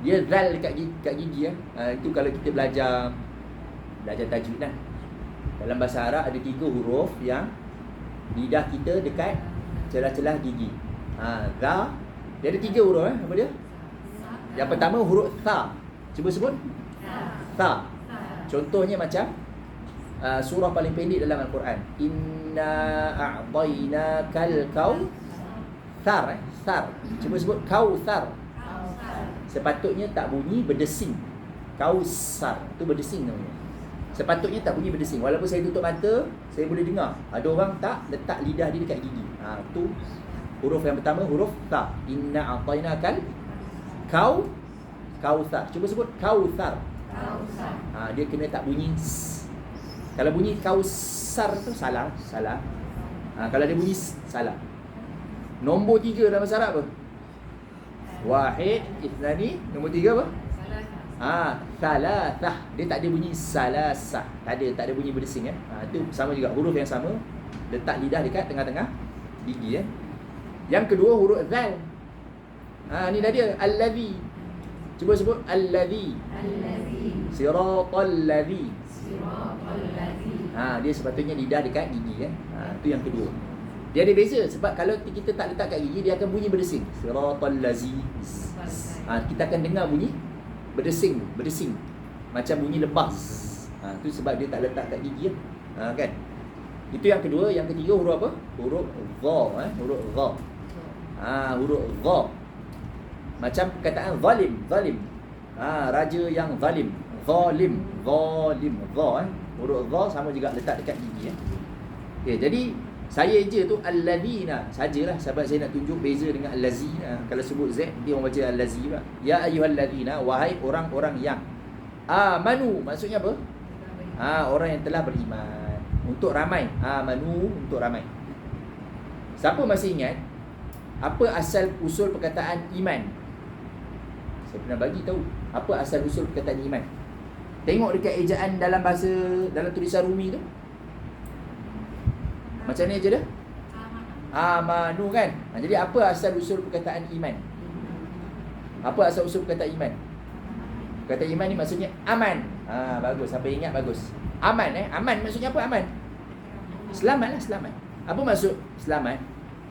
dia zal kat gigi itu kalau kita belajar tajwid lah. Dalam bahasa Arab ada 3 huruf yang lidah kita dekat celah-celah gigi. Za, dia ada 3 huruf apa dia? Yang pertama huruf tha. Cuba sebut. Tha. Contohnya macam surah paling pendek dalam Al-Quran. Inna a'tainakal kautsar. Sar. Cuba sebut kautsar. Sepatutnya tak bunyi berdesing. Kautsar tu berdesing namanya. Sepatutnya tak bunyi berdesing. Walaupun saya tutup mata, saya boleh dengar. Ada orang tak letak lidah dia dekat gigi. Tu Huruf yang pertama huruf ta. Inna a'tainakal kautsar. Cuba sebut kautsar. Dia kena tak bunyi s. Kalau bunyi kausar tu salah. Kalau dia bunyi s, salah. Nombor 3 dalam bahasa Arab apa? Wahid, ithnani. Nombor 3 apa? Thalathah. Dia tak ada bunyi salasah. Tak ada bunyi berdesing Itu sama juga, huruf yang sama. Letak lidah dekat tengah-tengah gigi Yang kedua huruf zal. Ni dah dia, allazi. Cuba sebut allazi. Siratal ladzi. Dia sepatutnya lidah dekat gigi Itu yang kedua. Dia ada beza sebab kalau kita tak letak kat gigi, dia akan bunyi berdesing. Siratal ladzi. Kita akan dengar bunyi berdesing. Macam bunyi lebah. Itu sebab dia tak letak kat gigi kan. Itu yang kedua. Yang ketiga huruf apa? Huruf dha. Huruf dha. Huruf dha. Macam perkataan zalim. Raja yang zalim. Zalim. Dha. Huruf dha sama juga letak dekat gigi Okay, jadi saya je tu alladzina sajalah, sebab saya nak tunjuk beza dengan allazina. Kalau sebut Z, dia orang baca allazi pula. Ya ayyuhalladzina, wahai orang-orang yang amanu, maksudnya apa? Orang yang telah beriman. Untuk ramai. Amanu untuk ramai. Siapa masih ingat apa asal usul perkataan iman? Saya pernah bagi tahu apa asal usul perkataan iman. Tengok dekat ejaan dalam tulisan Rumi tu. Macam ni aja dah. Amanu kan. Jadi apa asal usul perkataan iman? Apa asal usul perkataan iman? Perkataan iman ni maksudnya aman. Bagus. Siapa ingat bagus. Aman Aman maksudnya apa aman? Selamat lah, selamat. Apa maksud selamat?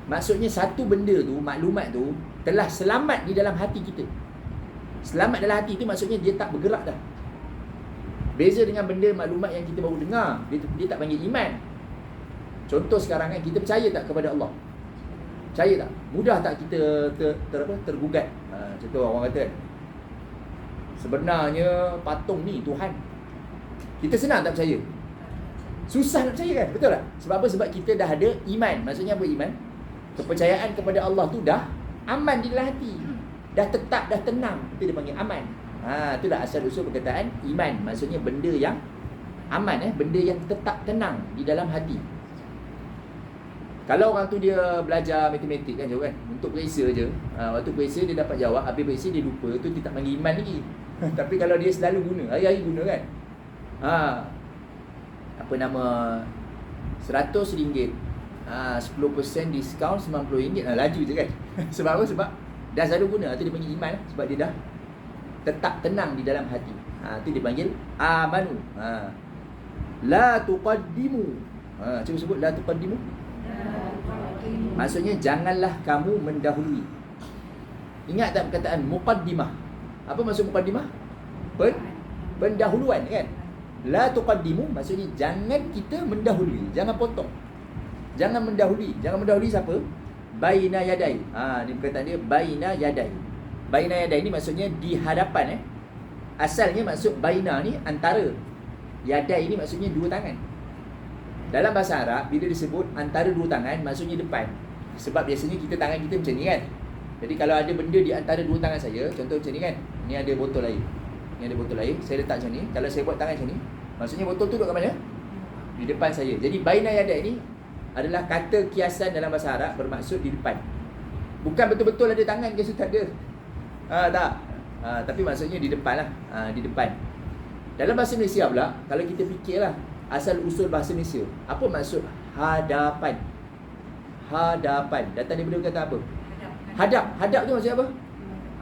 Maksudnya satu benda tu, maklumat tu telah selamat di dalam hati kita. Selamat dalam hati tu maksudnya dia tak bergerak dah. Beza dengan benda maklumat yang kita baru dengar, dia tak panggil iman. Contoh sekarang kan, kita percaya tak kepada Allah? Percaya tak? Mudah tak kita tergugat? Contoh orang kata, sebenarnya patung ni Tuhan. Kita senang tak percaya? Susah nak percaya kan? Betul tak? Sebab apa? Sebab kita dah ada iman. Maksudnya apa iman? Kepercayaan kepada Allah tu dah aman di dalam hati. Dah tetap, dah tenang. Itu dia panggil aman. Itulah asal usul perkataan iman. Maksudnya benda yang aman, benda yang tetap tenang di dalam hati. Kalau orang tu dia belajar matematik kan, jauh kan, untuk periksa je. Waktu periksa dia dapat jawab, habis periksa dia lupa, tu dia tak panggil iman lagi. Tapi kalau dia selalu guna, hari-hari guna kan, apa nama, RM100, 10% diskaun RM90, laju je kan. Sebab apa? Sebab dah selalu guna, tu dia panggil iman. Sebab dia dah tetap tenang di dalam hati. Tu dia panggil amanu. La tuqaddimu. Cuba sebut la tuqaddimu. Maksudnya janganlah kamu mendahului. Ingat tak perkataan muqaddimah? Apa maksud muqaddimah? Pendahuluan kan. La tuqaddimu maksudnya jangan kita mendahului, jangan potong. Jangan mendahului. Jangan mendahului siapa? Baina yadai. Ni perkataan dia baina yadai. Baina yadai ni maksudnya di hadapan Asalnya maksud baina ni antara. Yadai ni maksudnya dua tangan. Dalam bahasa Arab, bila disebut antara dua tangan, maksudnya depan. Sebab biasanya kita tangan kita macam ni kan. Jadi kalau ada benda di antara dua tangan saya, contoh macam ni kan, ni ada botol air. Ni ada botol air, saya letak macam ni. Kalau saya buat tangan macam ni, maksudnya botol tu duduk kat mana? Di depan saya. Jadi baina yadai ni adalah kata kiasan dalam bahasa Arab bermaksud di depan. Bukan betul-betul ada tangan ke tak ada. Tak. Tapi maksudnya di depan lah. Di depan. Dalam bahasa Malaysia pula, kalau kita fikirlah asal usul bahasa Malaysia, apa maksud hadapan? Hadapan datang daripada kata apa? Hadap. Hadap tu maksudnya apa?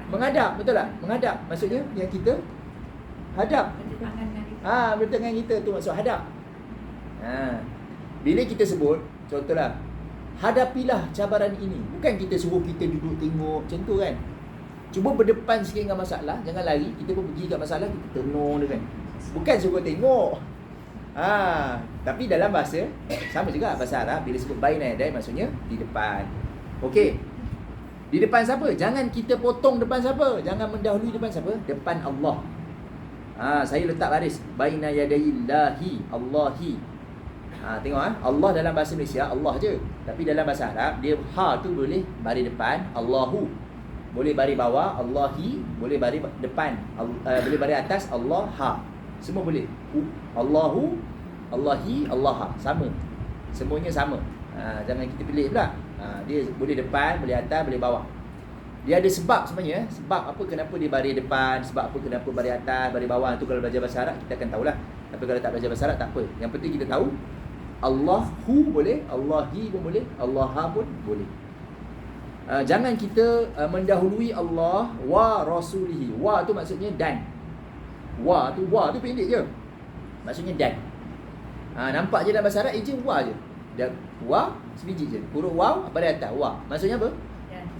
Menghadap, betul tak? Menghadap maksudnya yang kita hadap. Bertangan kita tu maksud hadap. Bila kita sebut, contohlah, hadapilah cabaran ini. Bukan kita suruh kita duduk tengok macam tu kan. Cuba berdepan sikit dengan masalah, jangan lari. Kita pun pergi kat masalah, kita tenung dia kan. Bukan suruh tengok. Tapi dalam bahasa sama juga bahasa Arab, bila sebut baina yadai maksudnya di depan. Okey. Di depan siapa? Jangan kita potong depan siapa? Jangan mendahului depan siapa? Depan Allah. Saya letak baris baina yadaillahi, Allahi. Tengok Allah dalam bahasa Malaysia Allah je. Tapi dalam bahasa Arab dia ha tu boleh baris depan, Allahu. Boleh baris bawah, Allahi, boleh baris depan, boleh baris atas, Allah ha. Semua boleh. Allahu, Allahi, Allah ha. Sama. Semuanya sama. Jangan kita pilih pula. Dia boleh depan, boleh atas, boleh bawah. Dia ada sebab sebenarnya. Sebab apa kenapa dia baris depan, sebab apa kenapa baris atas, baris bawah. Tu kalau belajar bahasa Arab kita akan tahulah. Tapi kalau tak belajar bahasa Arab tak apa. Yang penting kita tahu Allahu boleh, Allahi pun boleh, Allaha pun boleh. Jangan kita mendahului Allah wa rasulihi. Wa tu maksudnya dan. Wa tu pendek je. Maksudnya dan. Nampak je dalam bahasa Arab je wa je. Dan wa sebiji je. Huruf waw pada atas wa. Maksudnya apa?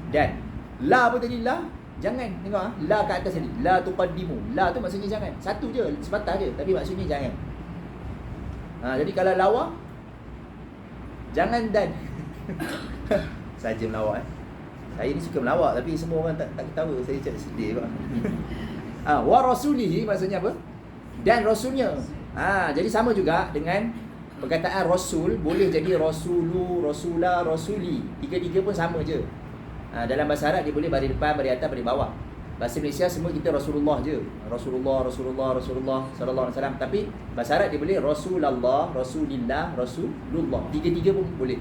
Dan. La apa tadi la? Jangan. Tengok la kat atas tadi. La tuqaddimu. La tu maksudnya jangan. Satu je, sebatang je tapi maksudnya jangan. Jadi kalau lawa jangan dan. Saja melawak Saya ni suka melawak tapi semua orang tak ketawa. Saya cakap sedih kok. Wa rasulihi maksudnya apa? Dan rasulnya. Jadi sama juga dengan perkataan rasul boleh jadi rasulu, rasula, rasuli. Tiga-tiga pun sama je. Dalam bahasa Arab dia boleh baris depan, baris atas, baris bawah. Bahasa Malaysia semua kita Rasulullah je. Rasulullah sallallahu alaihi wasallam. Tapi bahasa Arab dia boleh Rasulullah, Rasulillah, Rasulullah. Tiga-tiga pun boleh.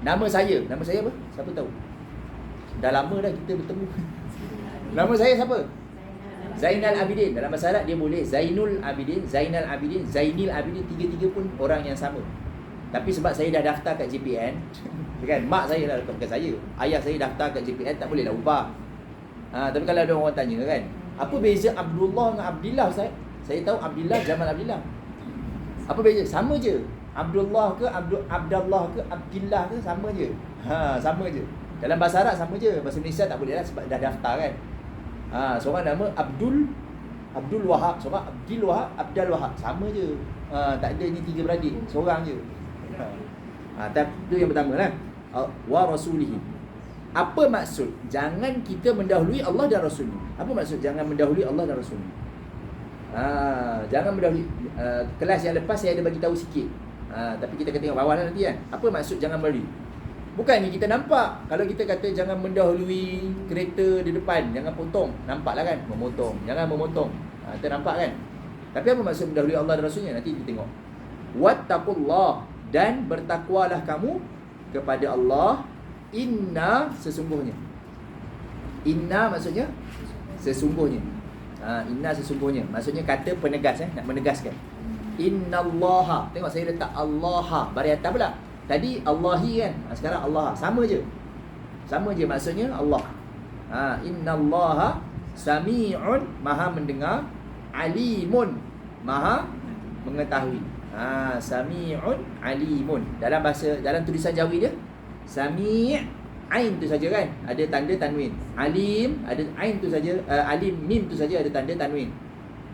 Nama saya apa? Siapa tahu? Dah lama dah kita bertemu. Nama saya siapa? Zainal Abidin. Dalam bahasa Arab dia boleh Zainul Abidin, Zainal Abidin, Zainil Abidin. Tiga-tiga pun orang yang sama. Tapi sebab saya dah daftar kat JPN, kan, mak saya dah, bukan saya, ayah saya daftar kat JPN, tak bolehlah ubah. Tapi kalau ada orang tanya kan, apa beza Abdullah dengan Abdillah Ustaz? Saya tahu Abdillah, Jamal Abdillah. Apa beza? Sama je. Abdullah ke Abdullah ke Abdillah ke sama je. Sama je. Dalam bahasa Arab sama je. Bahasa Malaysia tak boleh lah sebab dah daftar kan. Seorang nama Abdul Wahab, seorang Abdul Wahab, Abdul Wahab. Sama je. Tak ada ni tiga beradik, seorang je. Itu yang pertama lah. Wa rasulihi. Apa maksud? Jangan kita mendahului Allah dan Rasulnya. Apa maksud jangan mendahului Allah dan Rasulnya? Jangan mendahului. Kelas yang lepas saya ada bagi tahu sikit. Tapi kita akan tengok bawah lah nanti kan. Apa maksud jangan mendahului? Bukan ni kita nampak. Kalau kita kata jangan mendahului kereta di depan, jangan potong. Nampaklah kan? Memotong. Jangan memotong. Kita nampak kan? Tapi apa maksud mendahului Allah dan Rasulnya? Nanti kita tengok. Wattaqullah, dan bertakwalah kamu kepada Allah. Inna, sesungguhnya. Inna maksudnya sesungguhnya. Inna sesungguhnya. Maksudnya kata penegas, nak menegaskan. Innallaha. Tengok saya letak Allaha baris atas pula. Tadi Allahi kan. Sekarang Allah. Sama je. Sama je maksudnya Allah. Innallaha sami'un, maha mendengar, alimun, maha mengetahui. Sami'un alimun. Dalam tulisan Jawi dia Sami' ain tu saja kan, ada tanda tanwin. Alim ada ain tu saja, alim mim tu saja ada tanda tanwin.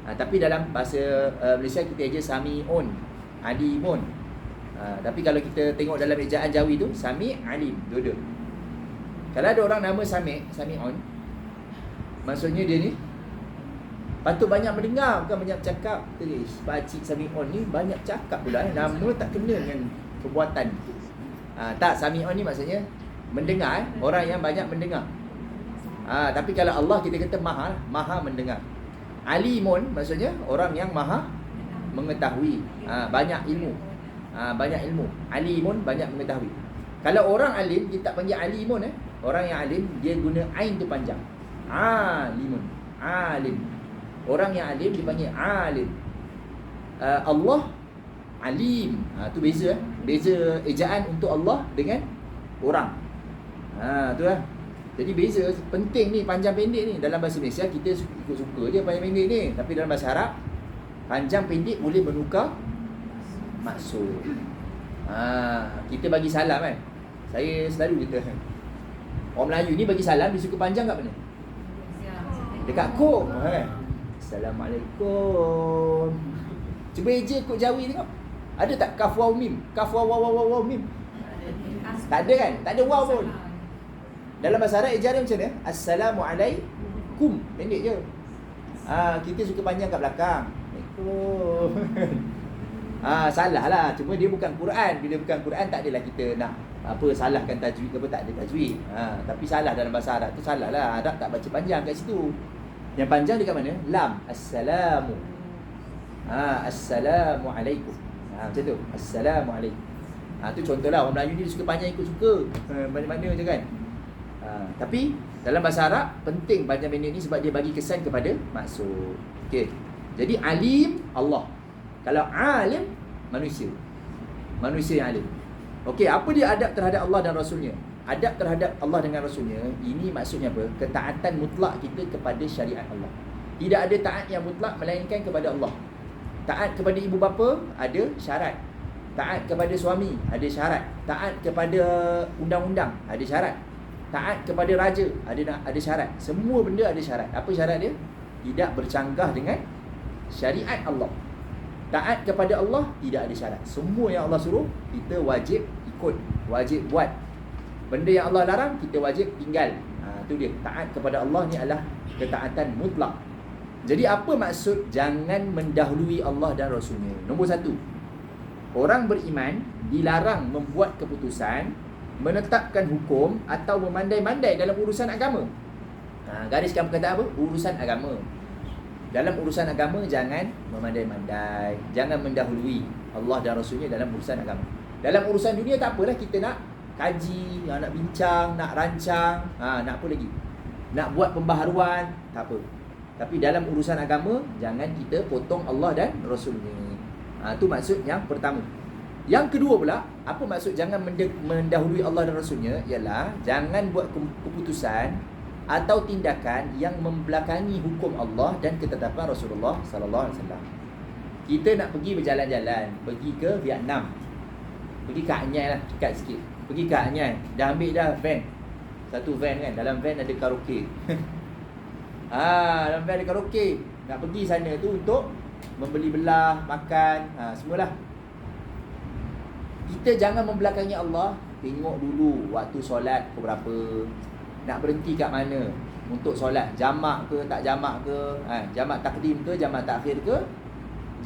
Tapi dalam bahasa Malaysia kita aja Sami'un, alimun. Tapi kalau kita tengok dalam ejaan Jawi tu Sami' alim, dua-dua. Kalau ada orang nama Sami'un, maksudnya dia ni patut banyak mendengar, bukan banyak cakap. Pakcik Sami'un ni banyak cakap pula. Nama tak kena dengan perbuatan. Tak, Sami'un ni maksudnya mendengar, orang yang banyak mendengar. Tapi kalau Allah kita kata maha mendengar. Alimun maksudnya orang yang maha mengetahui, banyak ilmu. Banyak ilmu. Alimun banyak mengetahui. Kalau orang alim kita tak panggil alimun. Orang yang alim dia guna ain tu panjang. Alimun, alim. Orang yang alim dipanggil alim. Allah alim. Tu beza. Beza ejaan untuk Allah dengan orang. Tu lah. Jadi beza. Penting ni panjang pendek ni. Dalam bahasa Malaysia kita ikut-suka je panjang pendek ni. Tapi dalam bahasa Arab panjang pendek boleh menukar maksud. Kita bagi salam kan. Saya selalu kata orang Melayu ni bagi salam dia suka panjang kat mana? Dekat kok kan. Assalamualaikum. Cuba eja kod Jawi tengok. Ada tak kaf waw mim? Kaf waw mim. Tak ada kan? Tak ada waw pun. Dalam bahasa Arab eja dia macam mana? Assalamualaikum. Pendek je. Kita suka panjang kat belakang. Assalamualaikum. Salah lah. Cuma dia bukan Quran. Bila bukan Quran tak adalah kita nak salahkan tajwid ke apa, tak ada tajwid. Tapi salah dalam bahasa Arab tu salah lah. Arab tak baca panjang kat situ. Yang panjang dekat mana? Lam. Assalamu. Assalamualaikum. Macam tu. Assalamualaikum. Tu contohlah orang Melayu ni suka panjang ikut suka. Mana-mana je kan. Tapi dalam bahasa Arab penting panjang pendek ni sebab dia bagi kesan kepada maksud. Okey. Jadi alim Allah. Kalau alim manusia. Manusia yang alim. Okey, apa dia adab terhadap Allah dan Rasulnya? Adab terhadap Allah dengan Rasulnya, ini maksudnya apa? Ketaatan mutlak kita kepada syariat Allah. Tidak ada taat yang mutlak melainkan kepada Allah. Taat kepada ibu bapa ada syarat. Taat kepada suami ada syarat. Taat kepada undang-undang ada syarat. Taat kepada raja ada syarat. Semua benda ada syarat. Apa syarat dia? Tidak bercanggah dengan syariat Allah. Taat kepada Allah tidak ada syarat. Semua yang Allah suruh kita wajib ikut, wajib buat. Benda yang Allah larang kita wajib tinggal. Itu dia. Taat kepada Allah ni adalah ketaatan mutlak. Jadi apa maksud jangan mendahului Allah dan Rasulnya? Nombor satu, orang beriman dilarang membuat keputusan, menetapkan hukum atau memandai-mandai dalam urusan agama. Gariskan perkataan apa? Urusan agama. Dalam urusan agama jangan memandai-mandai, jangan mendahului Allah dan Rasulnya dalam urusan agama. Dalam urusan dunia tak apalah, kita nak kaji, nak bincang, nak rancang, nak apa lagi? Nak buat pembaharuan, tak apa. Tapi dalam urusan agama jangan kita potong Allah dan Rasulnya. Itu maksud yang pertama. Yang kedua pula, apa maksud jangan mendahului Allah dan Rasulnya? Ialah jangan buat keputusan atau tindakan yang membelakangi hukum Allah dan ketetapan Rasulullah sallallahu alaihi wasallam. Kita nak pergi berjalan-jalan, pergi ke Vietnam. Pergi ke Anyai lah, dekat sikit. Pergi ke Anyai, dah ambil dah van. Satu van kan, dalam van ada karaoke. Dalam van ada karaoke. Nak pergi sana tu untuk membeli belah, makan, semualah. Kita jangan membelakangi Allah. Tengok dulu waktu solat pukul berapa, nak berhenti kat mana untuk solat, jamak ke tak jamak ke, jamak takdim ke, jamak takhir ke,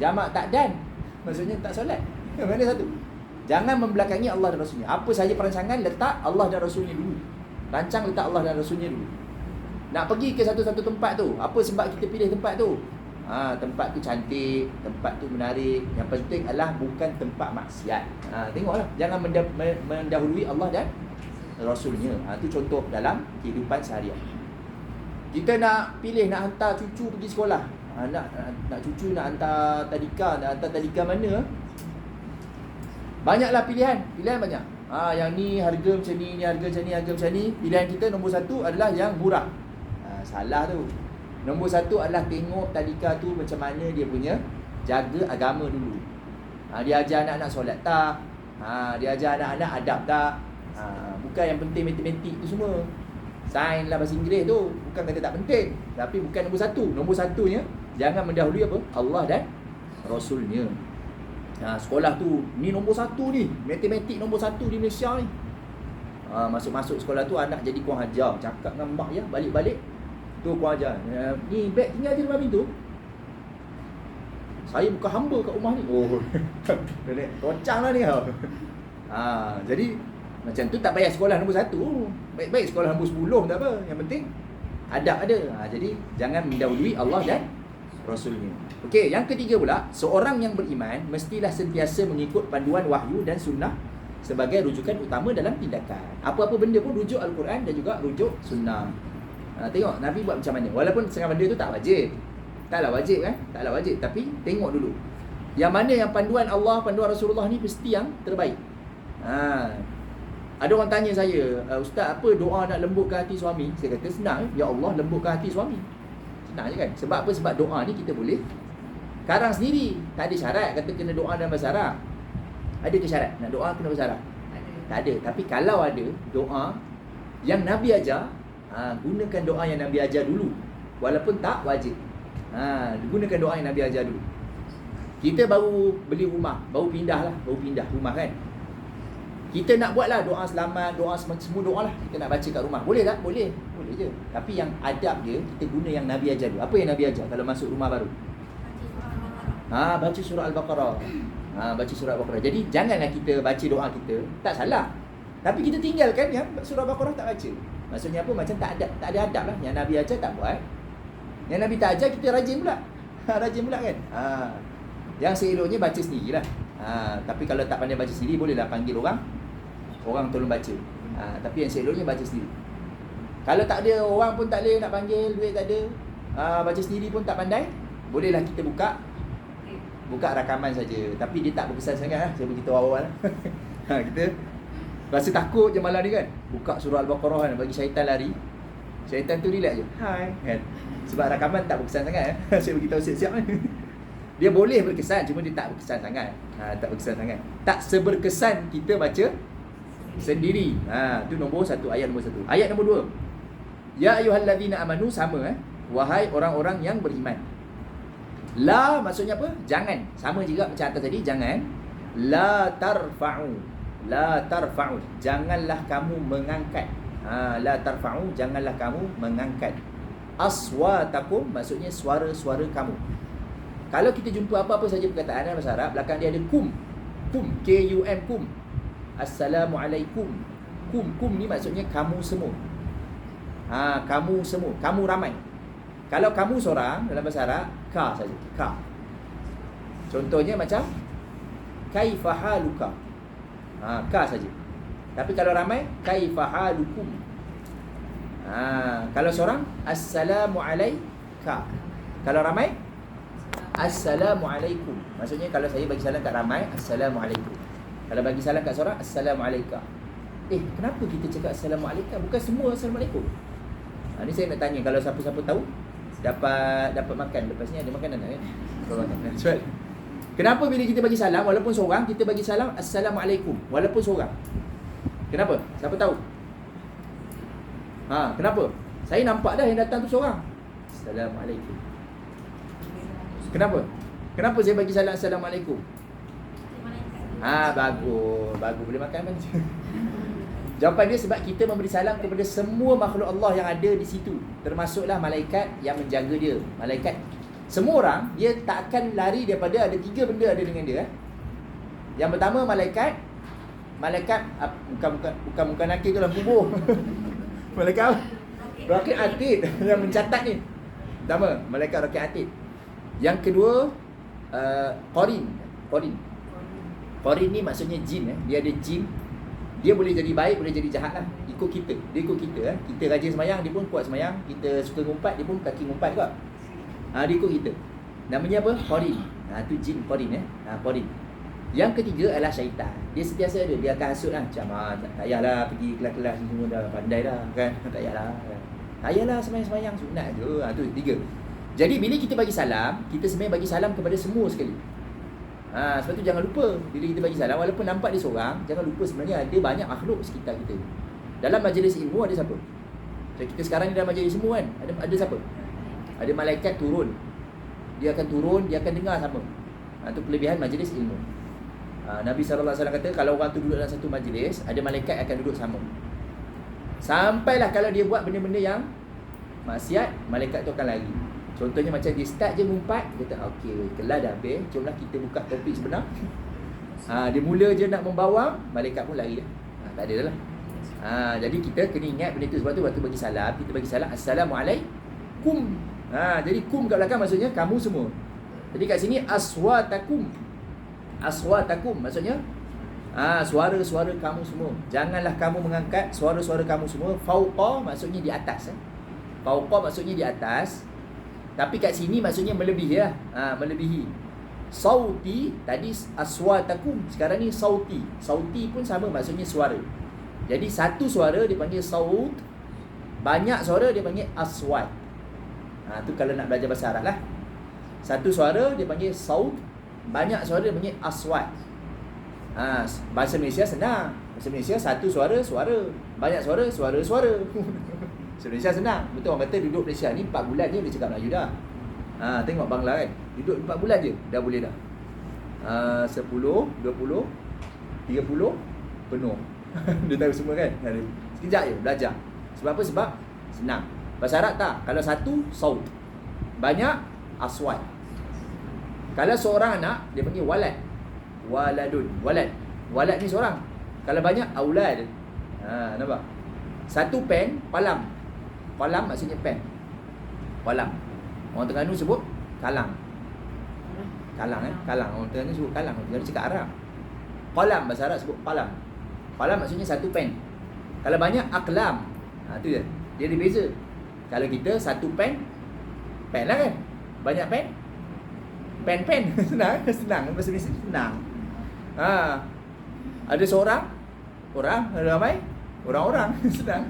jamak takdan, maksudnya tak solat. Mana satu? Jangan membelakangi Allah dan Rasulnya. Apa saja perancangan, letak Allah dan Rasulnya dulu. Rancang letak Allah dan Rasulnya dulu. Nak pergi ke satu-satu tempat tu, apa sebab kita pilih tempat tu? Tempat tu cantik, tempat tu menarik. Yang penting adalah bukan tempat maksiat. Tengoklah, jangan mendahului Allah dan Rasulnya. Itu contoh dalam kehidupan seharian. Kita nak pilih nak hantar cucu pergi sekolah. Nak cucu nak hantar tadika mana? Banyaklah pilihan banyak. Yang ni harga macam ni harga macam ni, harga macam ni. Pilihan kita nombor satu adalah yang murah. Salah tu. Nombor satu adalah tengok tadika tu macam mana dia punya jaga agama dulu. Dia ajar anak-anak solat tak? Dia ajar anak-anak adab tak? Bukan yang penting matematik tu semua. Sains lah, bahasa Inggeris tu bukan kata tak penting, tapi bukan nombor satu. Nombor satunya jangan mendahului apa? Allah dan Rasulnya. Sekolah tu ni nombor satu ni, matematik nombor satu di Malaysia ni. Masuk-masuk sekolah tu anak jadi kurang ajar, cakap dengan mak ya, balik-balik tu kurang ajar. Ni beg tinggal je depan pintu. Saya bukan hamba kat rumah ni. Kocang lah ni. Jadi macam tu tak payah sekolah nombor satu. Baik-baik sekolah nombor 10 tak apa. Yang penting adab ada. Jadi jangan mendahului Allah dan Rasulnya. Okey, yang ketiga pula, seorang yang beriman mestilah sentiasa mengikut panduan wahyu dan sunnah sebagai rujukan utama dalam tindakan. Apa-apa benda pun rujuk Al-Quran dan juga rujuk sunnah. Tengok Nabi buat macam mana. Walaupun setengah benda tu tak wajib. Taklah wajib kan? Taklah wajib. Tapi tengok dulu. Yang mana yang panduan Allah, panduan Rasulullah ni mesti yang terbaik. Ada orang tanya saya, Ustaz, apa doa nak lembutkan hati suami? Saya kata senang, ya Allah lembutkan hati suami. Senang je kan? Sebab apa? Sebab doa ni kita boleh karang sendiri. Tak ada syarat kata kena doa dalam bahasa Arab. Ada ke syarat nak doa kena bahasa Arab? Tak ada. Tapi kalau ada doa yang Nabi ajar, gunakan doa yang Nabi ajar dulu. Walaupun tak wajib. Gunakan doa yang Nabi ajar dulu. Kita baru beli rumah, baru pindah rumah kan. Kita nak buatlah doa selamat, doa semua doa lah kita nak baca kat rumah. Boleh tak? Boleh je. Tapi yang adab dia, kita guna yang Nabi ajar dulu. Apa yang Nabi ajar kalau masuk rumah baru? Baca surah Al-Baqarah. Baca surah Al-Baqarah. Jadi janganlah kita baca doa kita, tak salah. Tapi kita tinggalkan yang surah Al-Baqarah tak baca. Maksudnya apa? Macam tak ada adab lah. Yang Nabi ajar tak buat. Yang Nabi tak ajar kita rajin pula. Rajin pula kan. Yang seeloknya baca sendirilah. Tapi kalau tak pandai baca sendiri, bolehlah panggil orang tolong baca. Tapi yang seeloknya baca sendiri. Kalau tak ada orang pun tak boleh nak panggil, duit tak ada, baca sendiri pun tak pandai, bolehlah kita buka rakaman saja. Tapi dia tak berkesan sangat lah. Saya beritahu awal. Kita rasa takut je malam ni kan. Buka surah Al-Baqarah kan, bagi syaitan lari. Syaitan tu relax je. Hai kan. Sebab rakaman tak berkesan sangat. Saya beritahu siap-siap kan. Dia boleh berkesan, cuma dia tak berkesan sangat. Tak berkesan sangat. Tak seberkesan kita baca sendiri. Tu nombor 1, ayat nombor 1. Ayat nombor 2. Ya ayyuhallazina amanu, sama wahai orang-orang yang beriman. La maksudnya apa? Jangan. Sama juga macam atas tadi, jangan. La tarfa'u. La tarfa'u. Janganlah kamu mengangkat. La tarfa'u, janganlah kamu mengangkat. Aswatakum maksudnya suara-suara kamu. Kalau kita jumpa apa-apa saja perkataan dalam bahasa Arab, belakang dia ada kum. Kum, K-U-M, kum. Assalamualaikum. Kum ni maksudnya kamu semua. Kamu semua, kamu ramai. Kalau kamu seorang dalam bahasa Arab, ka saja, ka. Contohnya macam kaifa haluka. Ka saja. Tapi kalau ramai, kaifa halukum. Kalau seorang, assalamu alayka. Kalau ramai, assalamualaikum. Maksudnya kalau saya bagi salam kat ramai, assalamualaikum. Kalau bagi salam kat seorang, assalamualaikum. Kenapa kita cakap assalamualaikum? Bukan semua assalamualaikum. Ni saya nak tanya, kalau siapa-siapa tahu dapat makan, lepas ni ada makanan kan? Soal. Kenapa bila kita bagi salam walaupun seorang, kita bagi salam assalamualaikum walaupun seorang? Kenapa? Siapa tahu? Kenapa? Saya nampak dah yang datang tu seorang. Assalamualaikum. Kenapa? Kenapa saya bagi salam assalamualaikum? Bagus boleh makan kan? Jawapan dia sebab kita memberi salam kepada semua makhluk Allah yang ada di situ, termasuklah malaikat yang menjaga dia. Malaikat, semua orang, dia tak akan lari daripada ada 3 benda ada dengan dia. Yang pertama malaikat bukan nakir tu dalam kubur. Malaikat Raqib Atid yang mencatat ni. Pertama, malaikat Raqib Atid. Yang kedua, Qarin ni maksudnya jin. Dia ada jin. Dia boleh jadi baik, boleh jadi jahat lah. Ikut kita. Dia ikut kita. Kita rajin semayang, dia pun kuat semayang. Kita suka ngumpat, dia pun kaki ngumpat juga. Dia ikut kita. Namanya apa? Qarin. Tu jin Qarin. Qarin. Yang ketiga adalah syaitan. Dia sentiasa ada. Dia akan hasut lah. Macam tak payahlah pergi kelas-kelas ni semua dah pandai dah kan. Tak payahlah. Tak payahlah semayang-semayang. Sunat je. Tu 3. Jadi bila kita bagi salam, kita sebenarnya bagi salam kepada semua sekali. Sebab tu jangan lupa, bila kita bagi salam, walaupun nampak dia seorang, jangan lupa sebenarnya ada banyak makhluk sekitar kita. Dalam majlis ilmu ada siapa? So, kita sekarang ni dalam majlis ilmu kan, ada siapa? Ada malaikat turun. Dia akan turun, dia akan dengar sama. Itu kelebihan majlis ilmu. Nabi SAW kata, kalau orang tu duduk dalam satu majlis, ada malaikat akan duduk sama. Sampailah kalau dia buat benda-benda yang maksiat, malaikat tu akan lari. Contohnya macam dia start je ngumpat, dia kata okey, kelas dah habis, jomlah kita buka topik sebenar. Dia mula je nak membawang, malaikat pun lari dah. Tak ada lah. Jadi kita kena ingat benda tu. Sebab tu waktu bagi salam, kita bagi salam assalamualaikum. Jadi kum kat belakang maksudnya kamu semua. Jadi kat sini aswatakum. Aswatakum maksudnya suara-suara kamu semua. Janganlah kamu mengangkat suara-suara kamu semua. Fauqa maksudnya di atas. Fauqa maksudnya di atas. Tapi kat sini maksudnya melebihi lah. Melebihi. Sauti, tadi aswatakum. Sekarang ni sauti. Sauti pun sama maksudnya suara. Jadi satu suara dia panggil saut. Banyak suara dia panggil aswat. Tu kalau nak belajar bahasa Arab lah. Satu suara dia panggil saut. Banyak suara dia panggil aswat. Bahasa Malaysia senang. Bahasa Malaysia satu suara, suara. Banyak suara, suara. Malaysia senang. Betul orang kata duduk Malaysia ni 4 bulan je dia cakap Melayu dah. Tengok Bangla kan. Duduk 4 bulan je dah boleh dah. 10, 20, 30 penuh. Dia tahu semua kan. Sekejap je belajar. Sebab apa? Sebab senang. Bahasa Arab tak. Kalau satu, saut. Banyak, aswat. Kalau seorang anak, dia panggil walad. waladun. Walad ni seorang. Kalau banyak, aulad. Nampak? Satu pen, palam. Palam maksudnya pen. Palam. Orang Terengganu sebut kalang. Kalang. Orang Terengganu sebut kalang. Dia cakap Arab. Palam, bahasa Arab sebut palam. Palam maksudnya satu pen. Kalau banyak, aklam. Tu je. Dia ada beza. Kalau kita satu pen lah kan. Banyak pen, pen. Senang. Bahasa Malaysia senang. Ada seorang, orang, ada ramai, orang-orang. Senang.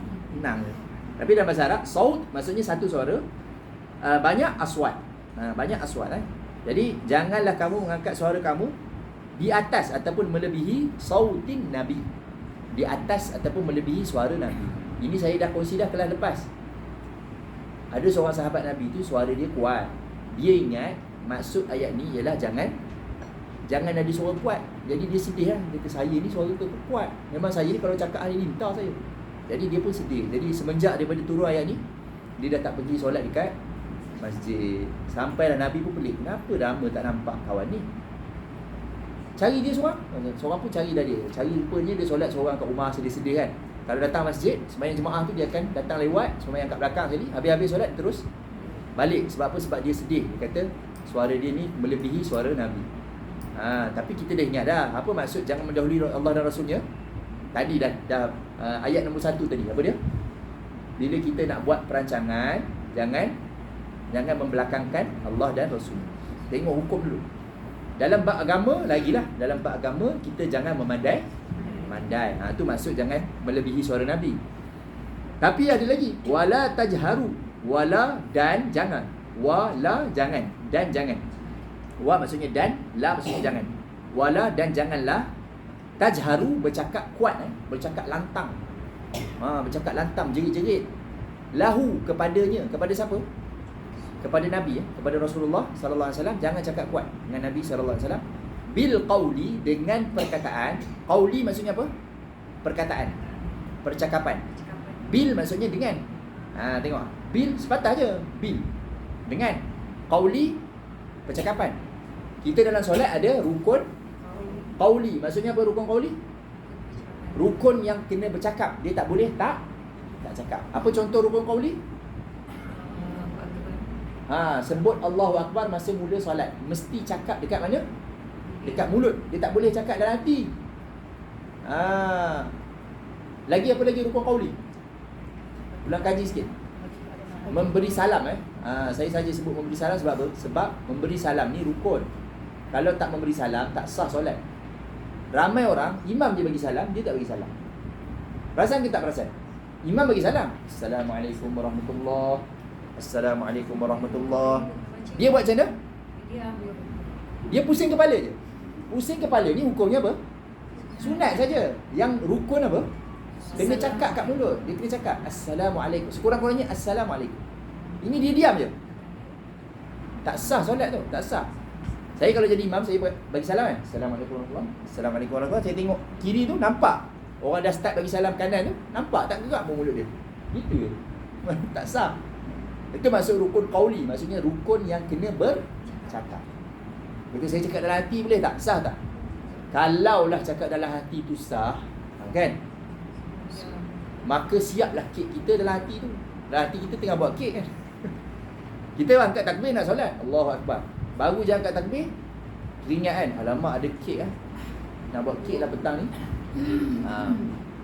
Tapi dalam bahasa Arab, saut maksudnya satu suara, banyak aswat. Banyak aswat. Jadi janganlah kamu mengangkat suara kamu di atas ataupun melebihi sautin Nabi. Di atas ataupun melebihi suara Nabi. Ini saya dah kongsi dah kelas lepas. Ada seorang sahabat Nabi tu suara dia kuat. Dia ingat maksud ayat ni ialah jangan ada suara kuat. Jadi dia sedih lah. Dia kata saya ni suara tu kuat. Memang saya ni kalau cakap hari ni entah saya. Jadi dia pun sedih. Jadi semenjak daripada turun ayat ni, dia dah tak pergi solat dekat masjid. Sampailah Nabi pun pelik. Kenapa lama tak nampak kawan ni? Cari dia seorang. Seorang pun cari dah dia. Cari rupanya dia solat seorang kat rumah sedih-sedih kan. Kalau datang masjid, sembahyang jemaah tu dia akan datang lewat, sembahyang kat belakang sekali. Habis-habis solat terus balik. Sebab apa? Sebab dia sedih. Dia kata suara dia ni melebihi suara Nabi. Tapi kita dah ingat dah. Apa maksud jangan mendahului Allah dan Rasulnya? Tadi dah ayat nombor 1 tadi. Apa dia? Bila kita nak buat perancangan, jangan membelakangkan Allah dan Rasul. Tengok hukum dulu. Dalam bab agama lagilah. Dalam bab agama kita jangan memandai. Tu maksud jangan melebihi suara Nabi. Tapi ada lagi, wala tajharu. Wala dan jangan. Wala jangan dan jangan. Wa maksudnya dan, la maksudnya jangan. Wala dan janganlah tajharu bercakap kuat, bercakap lantang. Bercakap lantang, jerit-jerit. Lahu kepadanya, kepada siapa? Kepada Nabi, kepada Rasulullah sallallahu alaihi wasallam. Jangan cakap kuat dengan Nabi sallallahu alaihi wasallam. Bil qauli, dengan perkataan. Qauli maksudnya apa? Perkataan, percakapan. Bil maksudnya dengan. Tengok, bil sepatah je, bil dengan. Qauli percakapan. Kita dalam solat ada rukun qauli. Maksudnya apa rukun qauli? Rukun yang kena bercakap. Dia tak boleh tak cakap. Apa contoh rukun qauli? Sebut Allahu Akbar masa mula solat. Mesti cakap dekat mana? Dekat mulut. Dia tak boleh cakap dalam hati. Lagi apa lagi rukun qauli? Ulang kaji sikit. Memberi salam. Saya saja sebut memberi salam sebab apa? Sebab memberi salam ni rukun. Kalau tak memberi salam, tak sah solat. Ramai orang, imam je bagi salam, dia tak bagi salam. Perasan ke tak perasan? Imam bagi salam, Assalamualaikum warahmatullahi. Assalamualaikum warahmatullahi. Dia buat macam mana? Dia pusing kepala je. Pusing kepala ni hukumnya apa? Sunat saja. Yang rukun apa? Kena cakap kat mulut. Dia kena cakap Assalamualaikum. Sekurang-kurangnya Assalamualaikum. Ini dia diam je. Tak sah solat tu. Tak sah. Saya kalau jadi imam, saya bagi salam kan. Assalamualaikum warahmatullahi. Assalamualaikum warahmatullahi. Saya tengok kiri tu, nampak orang dah start bagi salam kanan tu. Nampak tak gerak pun mulut dia. Itu je. Tak sah. Itu maksud rukun qauli. Maksudnya rukun yang kena bercakap. Betul saya cakap dalam hati boleh tak? Sah tak? Kalaulah cakap dalam hati tu sah, kan? Maka siaplah kek kita dalam hati tu. Dalam hati kita tengah buat kek kan. Kita angkat takbir nak solat, Allahu Akbar. Baru je angkat takbir, teringat kan, alamak ada kek kan. Nak buat kek lah petang ni.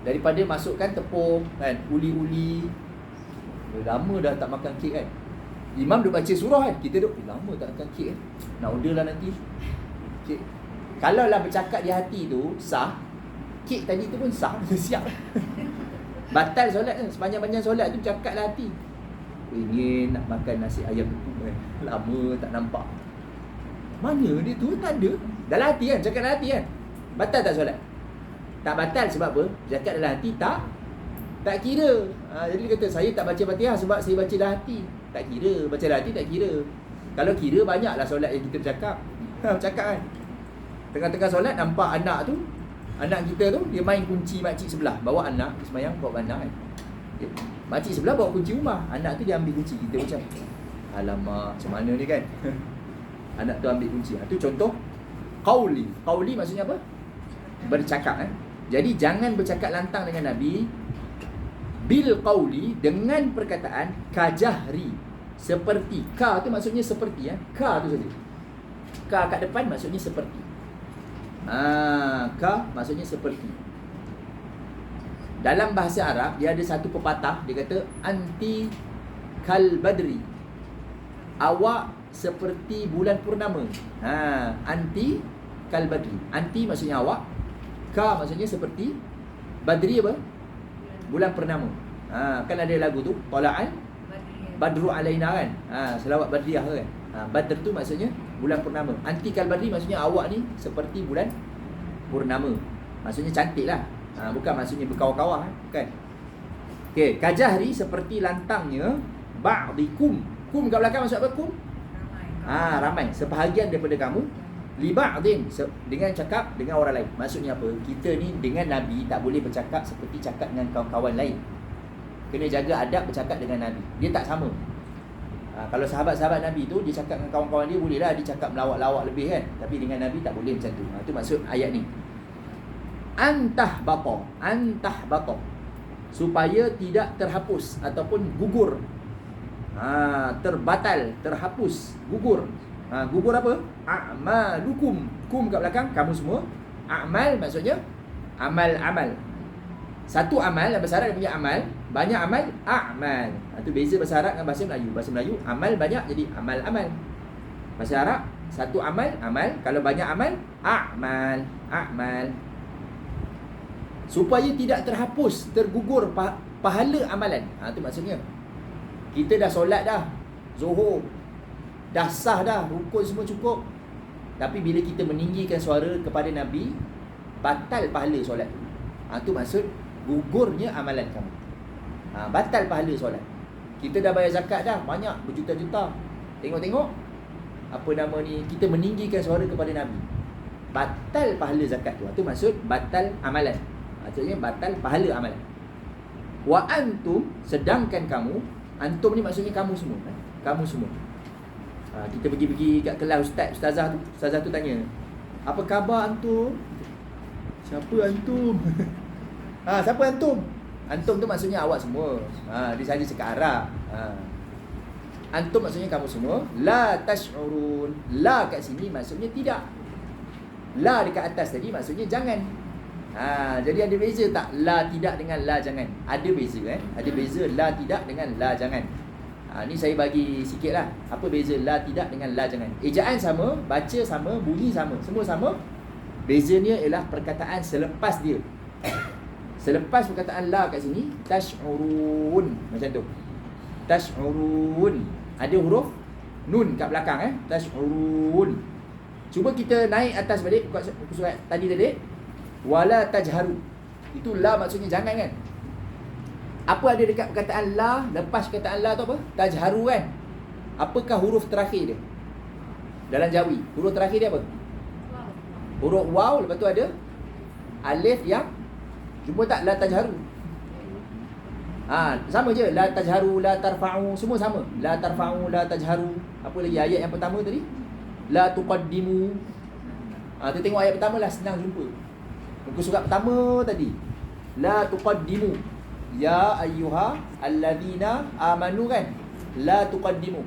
Daripada masukkan tepung kan, uli-uli. Lama dah tak makan kek kan. Imam duk baca surah kan, kita duk lama tak makan kek kan. Nak order lah nanti kek. Kalau lah bercakap di hati tu sah, kek tadi tu pun sah. Siap. Batal solat kan. Sepanjang-panjang solat tu cakap lah hati, ingin nak makan nasi ayam tu kan. Lama tak nampak. Mana dia tu? Tak ada. Dalam hati kan, cakap dalam hati kan. Batal tak solat? Tak batal sebab apa? Cakap dalam hati tak kira. Jadi dia kata saya tak baca Fatihah sebab saya baca dalam hati. Tak kira. Baca dalam hati tak kira. Kalau kira banyaklah solat yang kita bercakap. Bercakap kan. Tengah-tengah solat nampak anak tu, anak kita tu dia main kunci makcik sebelah. Bawa anak sembahyang bawa anak kan. Makcik sebelah bawa kunci rumah. Anak tu dia ambil kunci. Kita macam alamak, macam mana ni kan. Anak tu ambil kunci. Itu contoh qauli. Qauli maksudnya apa? Bercakap. Jadi jangan bercakap lantang dengan Nabi bil qauli, dengan perkataan kajahri, seperti. Ka tu maksudnya seperti, ka tu saja. Ka kat depan maksudnya seperti. Ka maksudnya seperti. Dalam bahasa Arab dia ada satu pepatah, dia kata anti kal badri, awak seperti bulan purnama. Anti kal badri. Anti maksudnya awak, ka maksudnya seperti, badri apa? Bulan purnama. Kan ada lagu tu, tala'al badru alaina kan. Selawat badriah kan. Badr tu maksudnya bulan purnama. Anti kal badri maksudnya awak ni seperti bulan purnama. Maksudnya cantik lah. Bukan maksudnya berkawah-kawah, bukan. Okey, kajahri seperti lantangnya ba'dikum. Kum kat belakang maksud apa kum? Ramai. Ramai, sebahagian daripada kamu, li ba'din, dengan cakap dengan orang lain. Maksudnya apa? Kita ni dengan Nabi tak boleh bercakap seperti cakap dengan kawan-kawan lain. Kena jaga adab bercakap dengan Nabi. Dia tak sama. Kalau sahabat-sahabat Nabi tu, dia cakap dengan kawan-kawan dia, bolehlah dia cakap melawak-lawak lebih kan. Tapi dengan Nabi tak boleh macam tu. Itu maksud ayat ni. Antah bata, supaya tidak terhapus ataupun gugur. Terbatal, terhapus, gugur. Gugur apa? A'malukum. Kum kat belakang, kamu semua. A'mal maksudnya amal-amal. Satu amal, bahasa Arab dia punya amal. Banyak amal, a'mal. Itu beza bahasa Arab dengan bahasa Melayu. Bahasa Melayu, amal banyak jadi amal-amal. Bahasa Arab, satu amal, amal. Kalau banyak amal, a'mal. Supaya tidak terhapus, tergugur pahala amalan. Itu maksudnya. Kita dah solat dah, Zuhur, dah sah dah, rukun semua cukup. Tapi bila kita meninggikan suara kepada Nabi, batal pahala solat. Itu maksud gugurnya amalan kamu. Batal pahala solat. Kita dah bayar zakat dah, banyak, berjuta-juta. Tengok-tengok, apa nama ni, kita meninggikan suara kepada Nabi, batal pahala zakat tu. Itu maksud batal amalan. Maksudnya batal pahala amalan. Wa antum, sedangkan kamu. Antum ni maksudnya kamu semua. Kamu semua. Kita pergi kat kelas ustazah tu tanya, apa khabar antum? Siapa antum? Siapa antum? Antum tu maksudnya awak semua. Dia saja cakap Arab. Antum maksudnya kamu semua. La tash'urun. La kat sini maksudnya tidak. La dekat atas tadi maksudnya jangan. Jadi ada beza tak la tidak dengan la jangan? Ada beza Ada beza la tidak dengan la jangan. Ni saya bagi sikit lah. Apa beza la tidak dengan la jangan? Ejaan sama, baca sama, bunyi sama, semua sama. Bezanya ialah perkataan selepas dia. Selepas perkataan la kat sini, tash'urun, macam tu. Tash'urun. Ada huruf nun kat belakang tash'urun. Cuba kita naik atas balik surat tadi. Wala tajharu. Itu la maksudnya jangan kan? Apa ada dekat perkataan la, lepas perkataan la tu apa? Tajharu kan? Apakah huruf terakhir dia? Dalam Jawi, huruf terakhir dia apa? Huruf waw, lepas tu ada alif yang jumpa tak? La tajharu. Sama je. La tajharu, la tarfa'u, semua sama. La tarfa'u, la tajharu. Apa lagi ayat yang pertama tadi? La tuqaddimu. Kita tengok ayat pertama lah, senang jumpa. Muka surat pertama tadi. La tuqaddimu. Ya ayyuha alladhina amanu kan? La tuqaddimu.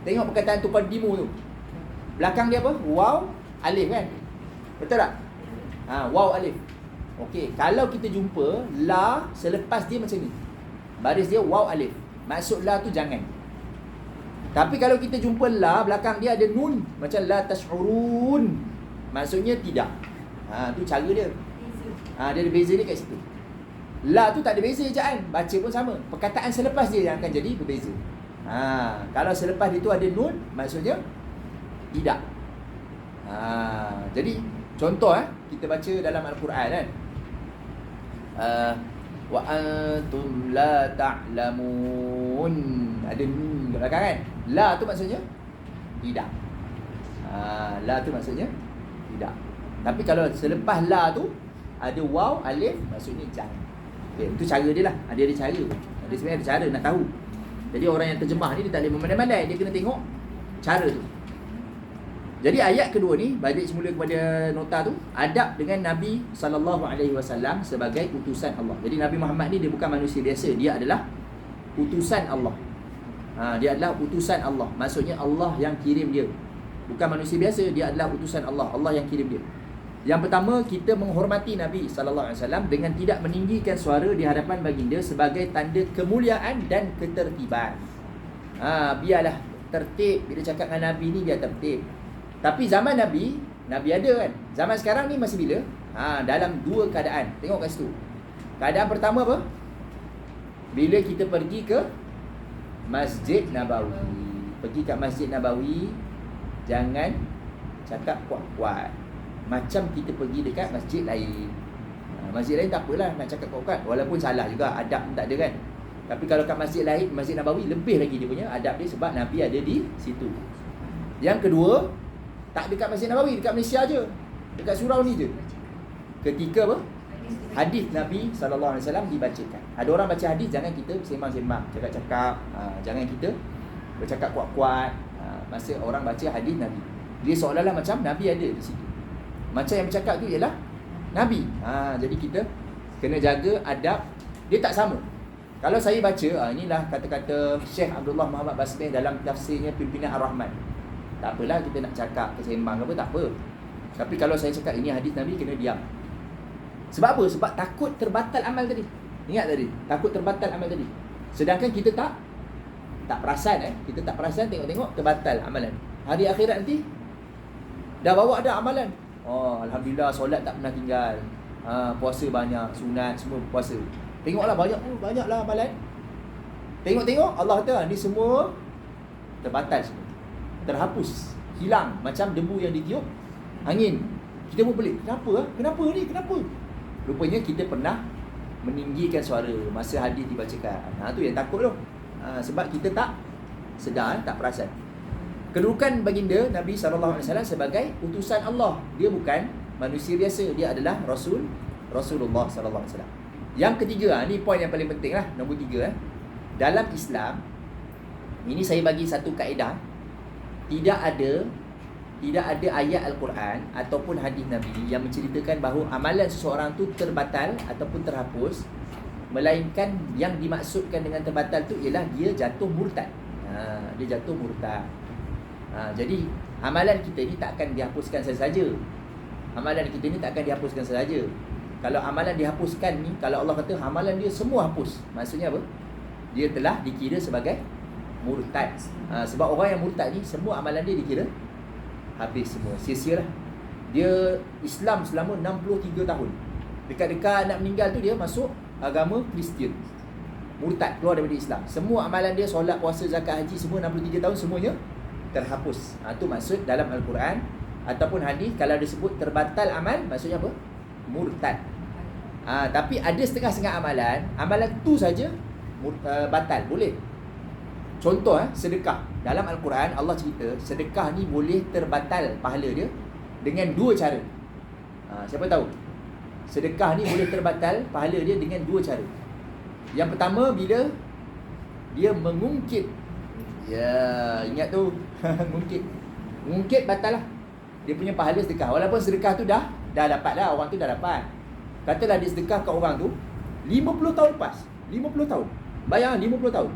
Tengok perkataan tuqaddimu tu. Belakang dia apa? Waw, alif kan? Betul tak? Waw, alif. Okey, kalau kita jumpa la selepas dia macam ni. Baris dia waw, alif. Maksud la tu jangan. Tapi kalau kita jumpa la, belakang dia ada nun, macam la tash'urun, maksudnya tidak. Tu cara dia. Dia ada beza dia kat situ. La tu tak ada beza ejaan, baca pun sama. Perkataan selepas dia yang akan jadi berbeza. Kalau selepas dia tu ada nun, maksudnya tidak. Jadi contoh kita baca dalam Al-Quran kan. Wa antum la ta'lamun. Ada nun kat belakang kan. La tu maksudnya tidak. La tu maksudnya tidak. Tapi kalau selepas la tu ada waw, alif, maksudnya jangan. Okay, itu cara dia lah. Dia ada cara. Dia sebenarnya ada cara nak tahu. Jadi orang yang terjemah ni dia tak boleh memandai-mandai. Dia kena tengok cara tu. Jadi ayat kedua ni balik semula kepada nota tu, adab dengan Nabi SAW sebagai utusan Allah. Jadi Nabi Muhammad ni dia bukan manusia biasa, dia adalah utusan Allah. Dia adalah utusan Allah. Maksudnya Allah yang kirim dia. Bukan manusia biasa, dia adalah utusan Allah. Allah yang kirim dia. Yang pertama, kita menghormati Nabi SAW dengan tidak meninggikan suara di hadapan baginda sebagai tanda kemuliaan dan ketertiban. Biarlah tertib. Bila cakap dengan Nabi ni, biar tertib. Tapi zaman Nabi ada kan. Zaman sekarang ni masih bila? Dalam dua keadaan. Tengok kat situ. Keadaan pertama apa? Bila kita pergi ke Masjid Nabawi. Pergi kat Masjid Nabawi, jangan cakap kuat-kuat macam kita pergi dekat masjid lain. Masjid lain tak apalah nak cakap kuat-kuat, walaupun salah juga, adab pun tak ada kan. Tapi kalau kat masjid lain, Masjid Nabawi, lebih lagi dia punya adab dia sebab Nabi ada di situ. Yang kedua, tak dekat Masjid Nabawi, dekat Malaysia je, dekat surau ni je. Ketika apa? Hadis Nabi SAW dibacakan. Ada orang baca hadis, jangan kita sembang-sembang, cakap-cakap, jangan kita bercakap kuat-kuat masa orang baca hadis Nabi. Dia seolah-olah macam Nabi ada di situ. Macam yang bercakap tu ialah Nabi. Jadi kita kena jaga adab. Dia tak sama. Kalau saya baca, inilah kata-kata Syekh Abdullah Muhammad Basmih dalam tafsirnya Pimpinan Ar-Rahman. Tak apalah kita nak cakap kesembang apa, tak apa. Tapi kalau saya cakap ini hadis Nabi, kena diam. Sebab apa? Sebab takut terbatal amal tadi. Ingat tadi, takut terbatal amal tadi. Sedangkan kita tak perasan kita tak perasan, tengok-tengok terbatal amalan. Hari akhirat nanti dah bawa ada amalan. Alhamdulillah, solat tak pernah tinggal. Puasa banyak, sunat semua puasa. Tengoklah banyaklah amalan. Tengok-tengok Allah kata ni semua terbatal semua. Terhapus, hilang macam debu yang ditiup angin. Kita pun pelik. Kenapa ni? Rupanya kita pernah meninggikan suara masa hadis dibacakan. Tu yang takut tu. Sebab kita tak sedar, tak perasan. Kedudukan baginda Nabi SAW sebagai utusan Allah. Dia bukan manusia biasa, dia adalah Rasulullah SAW. Yang ketiga, ni poin yang paling penting lah, nombor 3. Dalam Islam, ini saya bagi satu kaedah. Tidak ada ayat Al-Quran ataupun hadis Nabi yang menceritakan bahawa amalan seseorang tu terbatal ataupun terhapus, melainkan yang dimaksudkan dengan terbatal tu ialah dia jatuh murtad. Dia jatuh murtad. Jadi amalan kita ni tak akan dihapuskan sahaja. Amalan kita ni tak akan dihapuskan sahaja. Kalau amalan dihapuskan ni, kalau Allah kata amalan dia semua hapus, maksudnya apa? Dia telah dikira sebagai murtad. Sebab orang yang murtad ni semua amalan dia dikira habis semua, sia-sia lah. Dia Islam selama 63 tahun. Dekat-dekat nak meninggal tu dia masuk agama Kristian. Murtad, keluar daripada Islam. Semua amalan dia, solat, puasa, zakat, haji, semua 63 tahun semuanya terhapus. Itu maksud dalam Al-Quran ataupun hadis. Kalau disebut terbatal amal, maksudnya apa? Murtad. Tapi ada setengah-setengah amalan tu saja batal, boleh. Contoh sedekah. Dalam Al-Quran Allah cerita sedekah ni boleh terbatal pahala dia dengan 2 cara. Siapa tahu? Sedekah ni boleh terbatal pahala dia dengan 2 cara. Yang pertama, bila dia mengungkit. Ya, ingat tu. Mengungkit batal lah. Dia punya pahala sedekah. Walaupun sedekah tu dah dapat dah, orang tu dah dapat. Katalah dia sedekah kat orang tu 50 tahun lepas. 50 tahun. Bayang 50 tahun.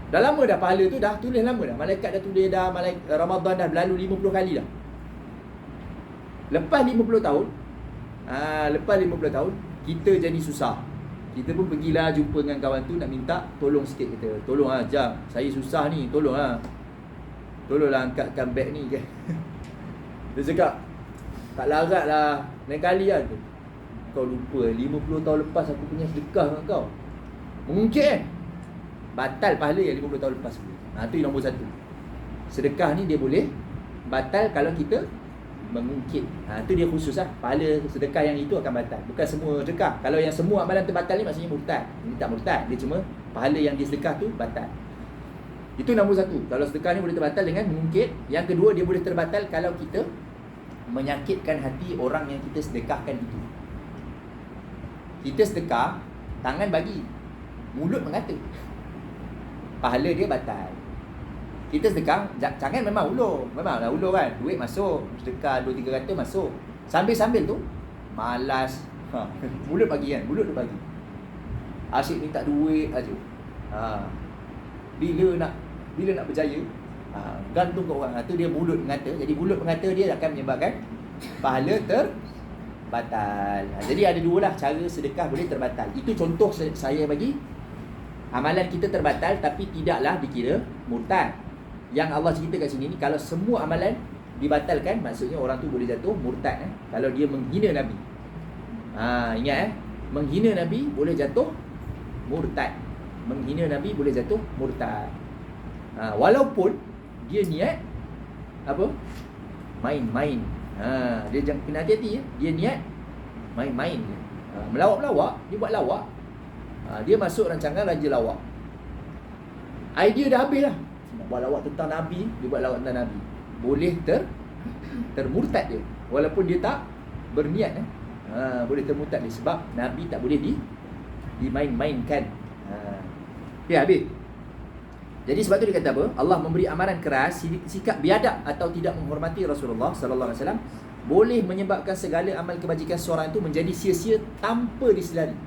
Dah lama dah pahala tu, dah tulis lama dah. Malaikat dah tulis dah, Ramadan dah berlalu 50 kali dah. Lepas 50 tahun, kita jadi susah. Kita pun pergilah jumpa dengan kawan tu nak minta tolong sikit, kita. Tolong jam, saya susah ni, tolonglah angkatkan beg ni kan. Dia cakap, tak larat lah, lain kali lah tu. Kau lupa 50 tahun lepas aku punya sedekah dengan kau. Mungkin batal pahala yang 50 tahun lepas. Tu yang nombor 1. Sedekah ni dia boleh batal kalau kita mengungkit. Tu dia khusus lah. Pahala sedekah yang itu akan batal. Bukan semua sedekah. Kalau yang semua amalan terbatal ni maksudnya murtad. Ini tak murtad. Dia cuma pahala yang dia sedekah tu batal. Itu nombor 1. Kalau sedekah ni boleh terbatal dengan mengungkit. Yang kedua, dia boleh terbatal kalau kita menyakitkan hati orang yang kita sedekahkan itu. Kita sedekah, tangan bagi, mulut mengata, pahala dia batal. Kita sedekah, jangan memang ulur. Memanglah ulur kan. Duit masuk, sedekah 2-3 masuk. Sambil-sambil tu malas. Mulut pagi kan, mulut tu pagi. Asyik minta duit aja. Bila nak berjaya, gantung ke orang. Itu dia mulut mengata. Jadi mulut mengata dia akan menyebabkan pahala terbatal. Jadi ada dua lah cara sedekah boleh terbatal. Itu contoh saya bagi. Amalan kita terbatal tapi tidaklah dikira murtad. Yang Allah cerita kat sini ni, kalau semua amalan dibatalkan, maksudnya orang tu boleh jatuh murtad. Kalau dia menghina Nabi. Ingat menghina Nabi boleh jatuh murtad. Menghina Nabi boleh jatuh murtad. Walaupun dia niat apa? Main-main. Dia jangan kena hati-hati ya. Dia niat main-main. Melawak-melawak, dia buat lawak. Dia masuk rancangan Raja Lawak. Idea dah habis lah. Nak buat lawak tentang Nabi, dia buat lawak tentang Nabi. Boleh termurtad dia. Walaupun dia tak berniat boleh termurtad dia. Sebab Nabi tak boleh dimain-mainkan. Ya, habis. Jadi sebab tu dia kata apa? Allah memberi amaran keras, sikap biadab atau tidak menghormati Rasulullah sallallahu alaihi wasallam boleh menyebabkan segala amal kebajikan seorang itu menjadi sia-sia tanpa disedari.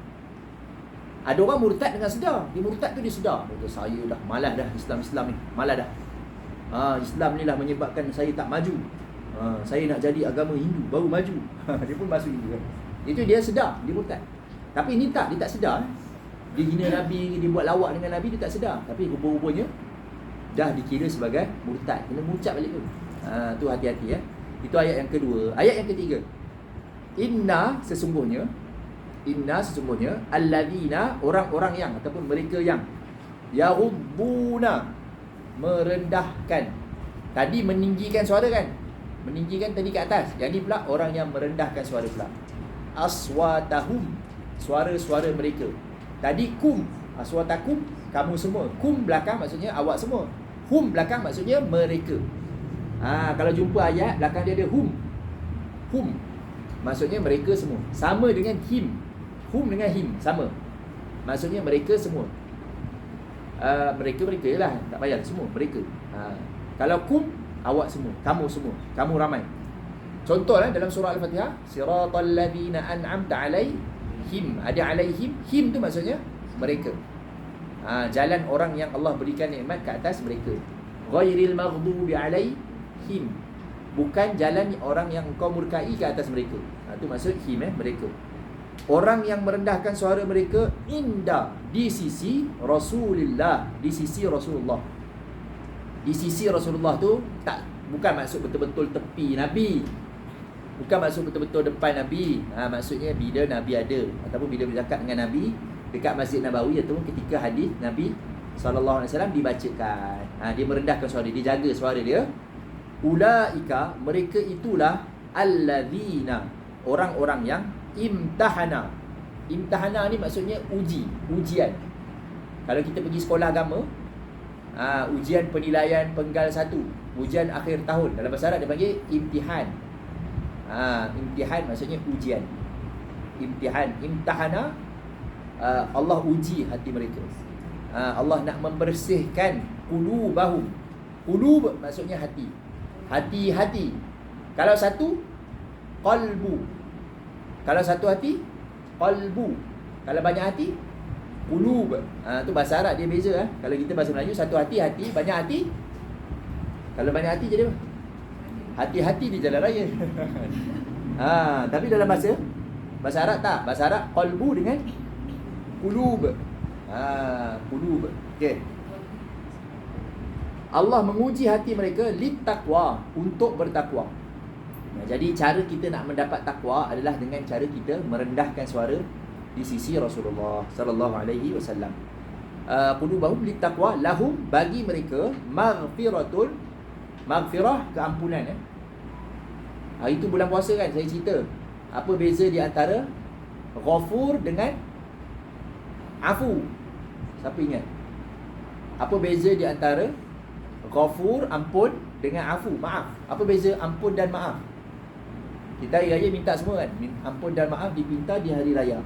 Ada orang murtad dengan sedar. Dia murtad tu dia sedar. Dia kata, saya dah malas dah Islam ni. Malas dah. Islam ni lah menyebabkan saya tak maju. Saya nak jadi agama Hindu baru maju. Dia pun masuk Hindu kan. Itu dia sedar, dia murtad. Tapi ni tak, dia tak sedar. Dia hina Nabi, dia buat lawak dengan Nabi, dia tak sedar. Tapi rupa-rupanya dah dikira sebagai murtad. Kena mucat balik tu. Tu hati-hati ya. Itu ayat yang kedua. Ayat yang ketiga. Inna sesungguhnya alladzina, orang-orang yang ataupun mereka yang yaghuduna, merendahkan. Tadi meninggikan suara kan? Meninggikan tadi ke atas. Yang ni pula orang yang merendahkan suara pula. Aswatahum, suara-suara mereka. Tadi kum, aswatakum, kamu semua. Kum belakang maksudnya awak semua. Hum belakang maksudnya mereka. Kalau jumpa ayat belakang dia ada hum. Hum maksudnya mereka semua. Sama dengan him. Hum dengan him sama. Maksudnya mereka semua. Mereka lah, tak payah semua mereka. Kalau kum, awak semua, kamu semua, kamu ramai. Contoh dalam surah Al-Fatihah, siratal ladzina an'amta alaihim. Ada alaihim, him tu maksudnya mereka. Jalan orang yang Allah berikan nikmat ke atas mereka. Ghairil maghdubi alaihim, bukan jalan orang yang kau murkai ke atas mereka. Itu maksud him mereka. Orang yang merendahkan suara mereka inda, di sisi Rasulullah, di sisi Rasulullah. Di sisi Rasulullah tu bukan maksud betul-betul tepi Nabi. Bukan maksud betul-betul depan Nabi. Maksudnya bila Nabi ada ataupun bila bercakap dengan Nabi dekat Masjid Nabawi ataupun ketika hadis Nabi sallallahu alaihi wasallam dibacakan. Dia merendahkan suara dia, jaga suara dia. Ulaika, mereka itulah alladzina, orang-orang yang imtahana. Imtahana ni maksudnya ujian. Kalau kita pergi sekolah agama, ujian penilaian penggal 1, ujian akhir tahun, dalam bahasa Arab dia panggil imtihan. Imtihan maksudnya ujian. Imtihan, imtahana, Allah uji hati mereka. Allah nak membersihkan qulubahum. Qulub maksudnya hati. Hati-hati. Kalau satu, qalbu. Kalau satu hati, qalbu. Kalau banyak hati, qulub. Tu bahasa Arab dia beza. Kalau kita bahasa Melayu, satu hati, banyak hati. Kalau banyak hati jadi apa? Hati-hati di jalan raya. Tapi dalam bahasa Arab tak. Bahasa Arab qalbu dengan qulub. Qulub. Okey. Allah menguji hati mereka littaqwa, untuk bertakwa. Jadi cara kita nak mendapat takwa adalah dengan cara kita merendahkan suara di sisi Rasulullah sallallahu alaihi wasallam. Qulubahum littaqwa, lahum, bagi mereka maghfiratul, maghfirah, keampunan. Itu bulan puasa kan saya cerita. Apa beza di antara ghafur dengan afu? Siapa ingat? Apa beza di antara ghafur, ampun, dengan afu, maaf? Apa beza ampun dan maaf? Kita hari raya minta semua kan, ampun dan maaf dipinta di hari raya.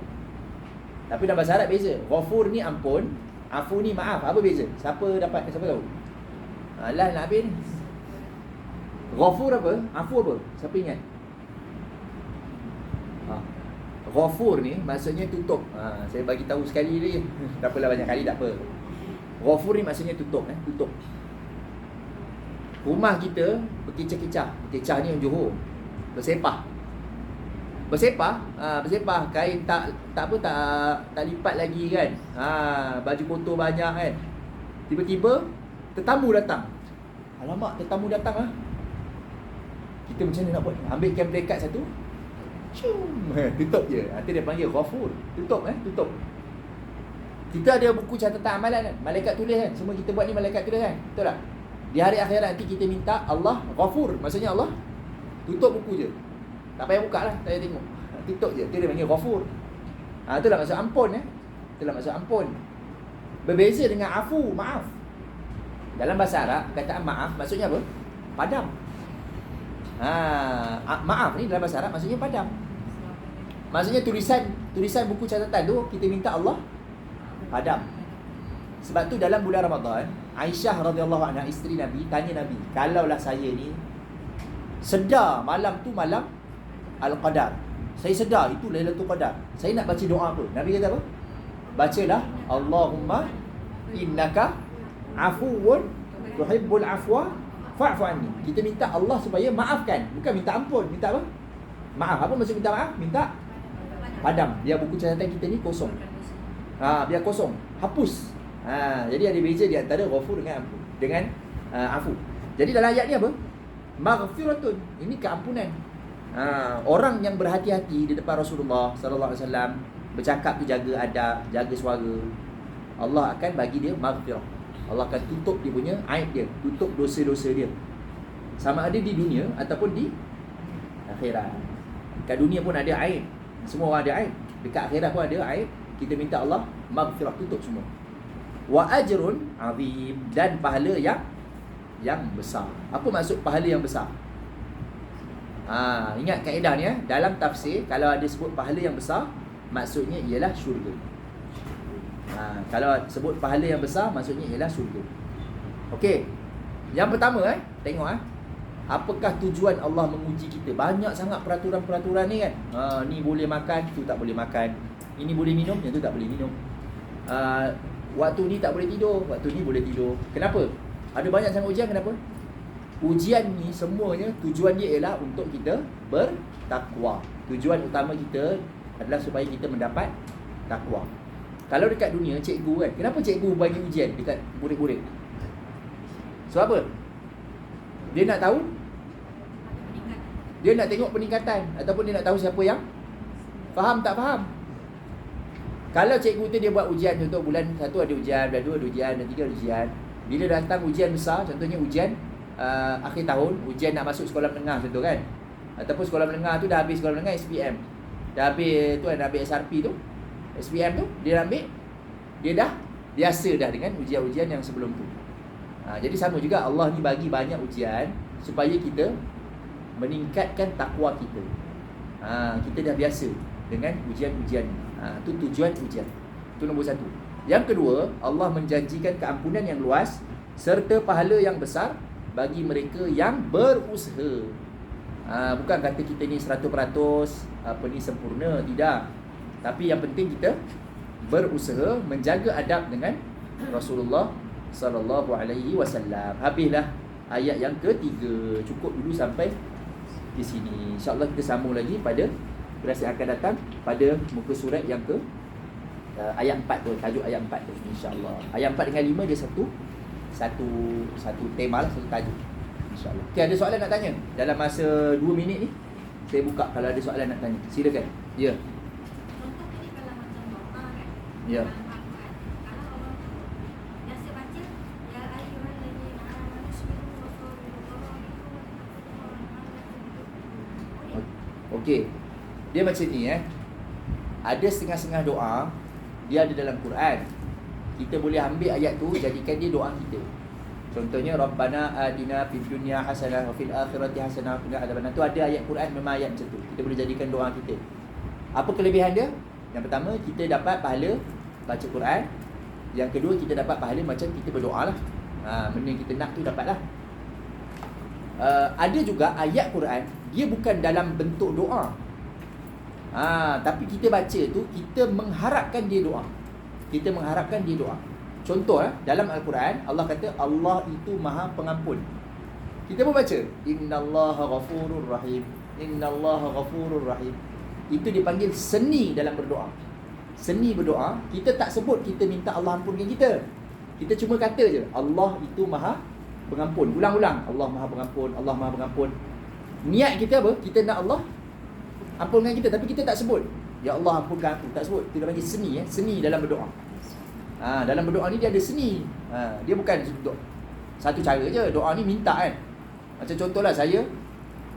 Tapi dalam bahasa Arab beza. Ghafur ni ampun, afu ni maaf. Apa beza? Siapa tahu? Lah nak habis ni. Ghafur apa? Afu apa? Siapa ingat? Ghafur ni maksudnya tutup. Saya bagi tahu sekali je. Tak apalah, banyak kali tak apa. Ghafur ni maksudnya tutup, tutup. Rumah kita berkicah-kicah. Berkicah ni yang Johor. Bersepah. Bersepah kain tak lipat lagi kan. Baju kotor banyak kan. Tiba-tiba tetamu datang. Alamak, tetamu datang Kita macam mana nak buat? Ambil cam dekat satu. Tutup je. Nanti dia panggil ghafur. Tutup. Kita ada buku catatan amalan kan. Malaikat tulis kan. Semua kita buat ni malaikat tulis kan. Betul tak? Di hari akhirat nanti kita minta Allah ghafur. Maksudnya Allah tutup buku je. Tak payah buka lah. Tak payah tengok. Tutup je. Itu dia panggil ghafur. Itulah maksud ampun Itulah maksud ampun. Berbeza dengan afu, maaf. Dalam bahasa Arab, kataan maaf maksudnya apa? Padam. Maaf ni dalam bahasa Arab maksudnya padam. Maksudnya tulisan buku catatan tu kita minta Allah padam. Sebab tu dalam bulan Ramadan, Aisyah radhiyallahu anha, isteri Nabi, tanya Nabi, kalaulah saya ni sedar malam tu malam Al-Qadar, saya sedar itu Lailatul Qadar, saya nak baca doa apa? Nabi kata apa? Bacalah Allahumma innaka afuwun tuhibbul afwa fa'fu anni. Kita minta Allah supaya maafkan, bukan minta ampun. Minta apa? Maaf. Apa maksud minta maaf? Minta padam. Biar buku catatan kita ni kosong. Biar kosong. Hapus. Jadi ada beza di antara ghafur dengan afu. Jadi dalam ayat ni apa? Maghfiratun. Ini keampunan. Orang yang berhati-hati di depan Rasulullah sallallahu alaihi wasallam, bercakap tu jaga adab, jaga suara, Allah akan bagi dia maghfirah. Allah akan tutup dia punya aib dia, tutup dosa-dosa dia. Sama ada di dunia ataupun di akhirat. Kat dunia pun ada aib. Semua orang ada aib. Dekat akhirat pun ada aib. Kita minta Allah maghfirah, tutup semua. Wa ajrun azim, dan pahala yang besar. Apa maksud pahala yang besar? Ingat kaedah ni dalam tafsir, kalau ada sebut pahala yang besar, maksudnya ialah syurga. Kalau sebut pahala yang besar, maksudnya ialah syurga. Okey. Yang pertama tengok apakah tujuan Allah menguji kita? Banyak sangat peraturan-peraturan ni kan. Ni boleh makan, tu tak boleh makan. Ini boleh minum, yang tu tak boleh minum. Waktu ni tak boleh tidur, waktu ni boleh tidur. Kenapa? Ada banyak sangat ujian, kenapa? Ujian ni semuanya tujuan dia ialah untuk kita bertakwa. Tujuan utama kita adalah supaya kita mendapat takwa. Kalau dekat dunia, cikgu kan, kenapa cikgu bagi ujian dekat murid-murid? Sebab apa? Dia nak tahu, dia nak tengok peningkatan, ataupun dia nak tahu siapa yang faham tak faham. Kalau cikgu tu dia buat ujian, contoh bulan 1 ada ujian, bulan 2 ada ujian, bulan 3 ada ujian. Bila datang ujian besar, contohnya ujian akhir tahun, ujian nak masuk sekolah menengah contoh kan, ataupun sekolah menengah tu dah habis sekolah menengah SPM, dah habis tu dah habis SRP tu, SPM tu dia ambil, dia dah biasa dah dengan ujian-ujian yang sebelum tu. Jadi sama juga Allah ni bagi banyak ujian supaya kita meningkatkan takwa kita. Kita dah biasa dengan ujian-ujian. Itu tujuan ujian. Itu nombor 1. Yang kedua, Allah menjanjikan keampunan yang luas serta pahala yang besar bagi mereka yang berusaha. Bukan kata kita ni 100% ni sempurna, tidak. Tapi yang penting kita berusaha menjaga adab dengan Rasulullah sallallahu alaihi wasallam. Habislah ayat yang ketiga. Cukup dulu sampai di sini. Insya-Allah kita sambung lagi pada kelas yang akan datang pada muka surat yang ke ayat 4 tu, tajuk ayat 4 tu insya-Allah. Ayat 4 dengan 5 dia satu tema lah, satu tajuk. InsyaAllah. Okay, ada soalan nak tanya? Dalam masa 2 minit ni saya buka kalau ada soalan nak tanya. Silakan. Ya. Contoh tadi kalau macam doa kan. Ya. Kalau orang biasa baca ya ayyuhallazina amanu isbiru wa sabiru. Okey. Dia macam ni Ada setengah-setengah doa dia ada dalam Quran. Kita boleh ambil ayat tu jadikan dia doa kita. Contohnya Rabbana atina fid dunya hasanah wa fil akhirati hasanah wa qina adzabannar. Tu ada ayat Quran, memang ayat macam tu. Kita boleh jadikan doa kita. Apa kelebihan dia? Yang pertama, kita dapat pahala baca Quran. Yang kedua, kita dapat pahala macam kita berdoa lah. Benda yang kita nak tu dapatlah. Ada juga ayat Quran dia bukan dalam bentuk doa. Tapi kita baca tu kita mengharapkan dia doa. Kita mengharapkan dia doa. Contoh dalam Al-Quran Allah kata Allah itu Maha Pengampun. Kita pun baca innallaha ghafurur rahim. Innallaha ghafurur rahim. Itu dipanggil seni dalam berdoa. Seni berdoa, kita tak sebut kita minta Allah ampunkan kita. Kita cuma kata je Allah itu Maha Pengampun. Ulang-ulang Allah Maha Pengampun, Allah Maha Pengampun. Niat kita apa? Kita nak Allah ampunkan kita, tapi kita tak sebut ya Allah ampunkan aku, tak sebut. Kita panggil seni seni dalam berdoa. Dalam berdoa ni dia ada seni. Dia bukan satu cara je. Doa ni minta kan. Macam contohlah saya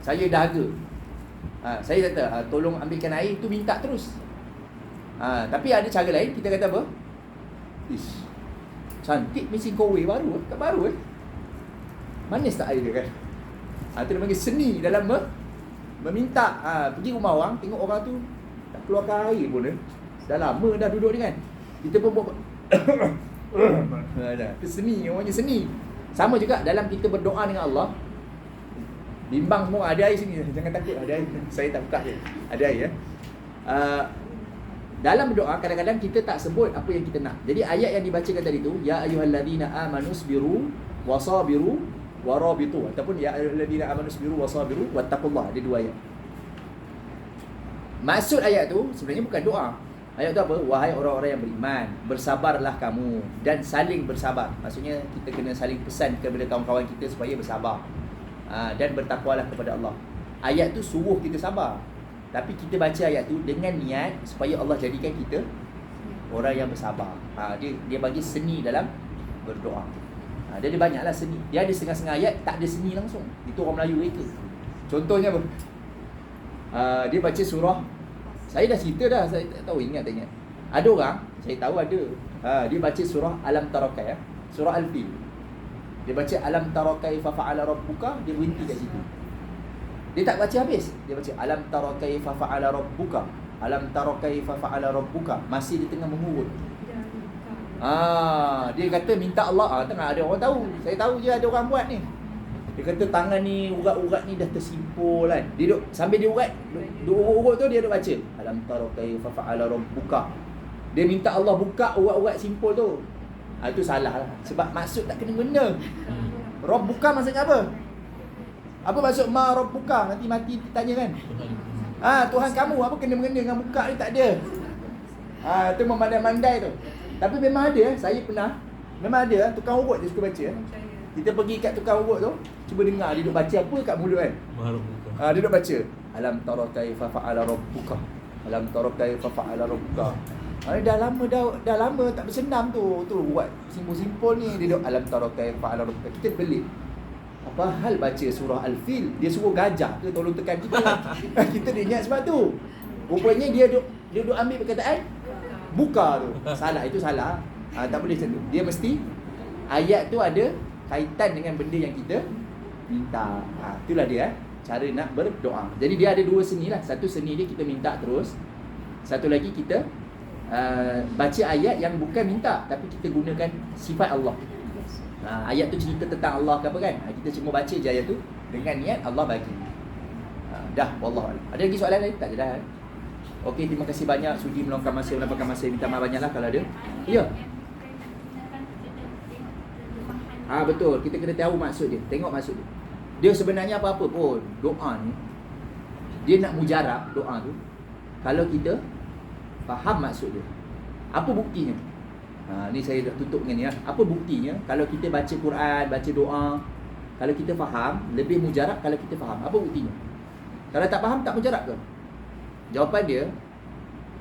dahaga. Saya kata tolong ambilkan air, tu minta terus. Tapi ada cara lain, kita kata apa? Ish, cantik mesin kowe baru, tak baru manis tak air dia kan? Itu dia panggil seni dalam meminta. Pergi rumah orang, tengok orang tu tak keluarkan air pun dah lama dah duduk ni kan. Kita pun buat itu seni, namanya seni. Sama juga dalam kita berdoa dengan Allah. Bimbang semua, ada air sini, jangan takut, ada air. Saya tak buka je, ada air Dalam berdoa kadang-kadang kita tak sebut apa yang kita nak. Jadi ayat yang dibacakan tadi tu, ya ayyuhallazina amanu sabiru wasabiru warabitu, ataupun ya ayyuhallazina amanu sabiru wasabiru wattaqullah. Ada dua ayat. Maksud ayat tu sebenarnya bukan doa. Ayat tu apa? Wahai orang-orang yang beriman, bersabarlah kamu dan saling bersabar. Maksudnya kita kena saling pesan kepada kawan-kawan kita supaya bersabar. Dan bertakwalah kepada Allah. Ayat tu suruh kita sabar. Tapi kita baca ayat tu dengan niat supaya Allah jadikan kita orang yang bersabar. Dia bagi seni dalam berdoa. Dia ada banyaklah seni. Dia ada setengah-setengah ayat tak ada seni langsung. Itu orang Melayu mereka. Contohnya apa? Dia baca surah, saya dah cerita dah, saya tak tahu ingat tak ingat. Ada orang, saya tahu ada. Dia baca surah Alam Tara Kaifa, surah Al-Fil. Dia baca Alam Tara Kaifa fa'ala rabbuka, dia berhenti kat situ. Dia tak baca habis. Dia baca Alam Tara Kaifa fa'ala rabbuka. Alam Tara Kaifa fa'ala rabbuka. Masih di tengah mengurut. Dia kata minta Allah. Tengah ada orang tahu. Saya tahu je ada orang buat ni. Dia kata tangan ni, urat-urat ni dah tersimpul kan. Dia duduk, sambil dia urat, duduk urut tu dia duduk baca Alam Tara Kaifa fa'ala rabbuka. Dia minta Allah buka urat-urat simpul tu. Itu salah lah. Sebab maksud tak kena benda. Rabbuka maksudnya apa? Apa maksud ma rabbuka? Nanti mati tanya kan. Tuhan kamu, apa kena-mengena dengan buka ni? Tak ada. Itu memandai-mandai tu. Tapi memang ada, saya pernah, memang ada tukang urut dia suka baca. Kita pergi kat tukang urut tu, cuba dengar dia duk baca apa kat mulut kan. Dia duk baca Alam Tara Kaifa fa'ala rabbuka. Alam Tara Kaifa fa'ala rabbuka. Dah lama tak bersenam tu buat simpul-simpul ni. Dia duk Alam Tara Kaifa fa'ala rabbuka. Kita pelik. Apa hal baca surah Al-Fil, dia suruh gajah ke tolong tekan kita. Kita dia ingat sebab tu. Rupanya dia duk ambil perkataan buka tu. Salah, itu salah. Tak boleh macam tu. Dia mesti ayat tu ada kaitan dengan benda yang kita minta. Itulah dia cara nak berdoa. Jadi dia ada dua seni lah. Satu seni dia kita minta terus. Satu lagi kita baca ayat yang bukan minta, tapi kita gunakan sifat Allah. Ayat tu cerita tentang Allah ke apa kan. Kita cuma baca je ayat tu dengan niat Allah bagi. Dah, wallah. Ada lagi soalan lain? Tak ada dah. Okey, terima kasih banyak sudi meluangkan masa, meluangkan masa. Minta maaf banyaklah kalau ada. Ya. Betul, kita kena tahu maksud dia. Tengok maksud dia. Dia sebenarnya apa-apa pun doa ni, dia nak mujarab doa tu kalau kita faham maksud dia. Apa buktinya? Ni saya dah tutup dengan ni lah. Apa buktinya kalau kita baca Quran, baca doa, kalau kita faham, lebih mujarab kalau kita faham. Apa buktinya? Kalau tak faham, tak mujarab ke? Jawapan dia,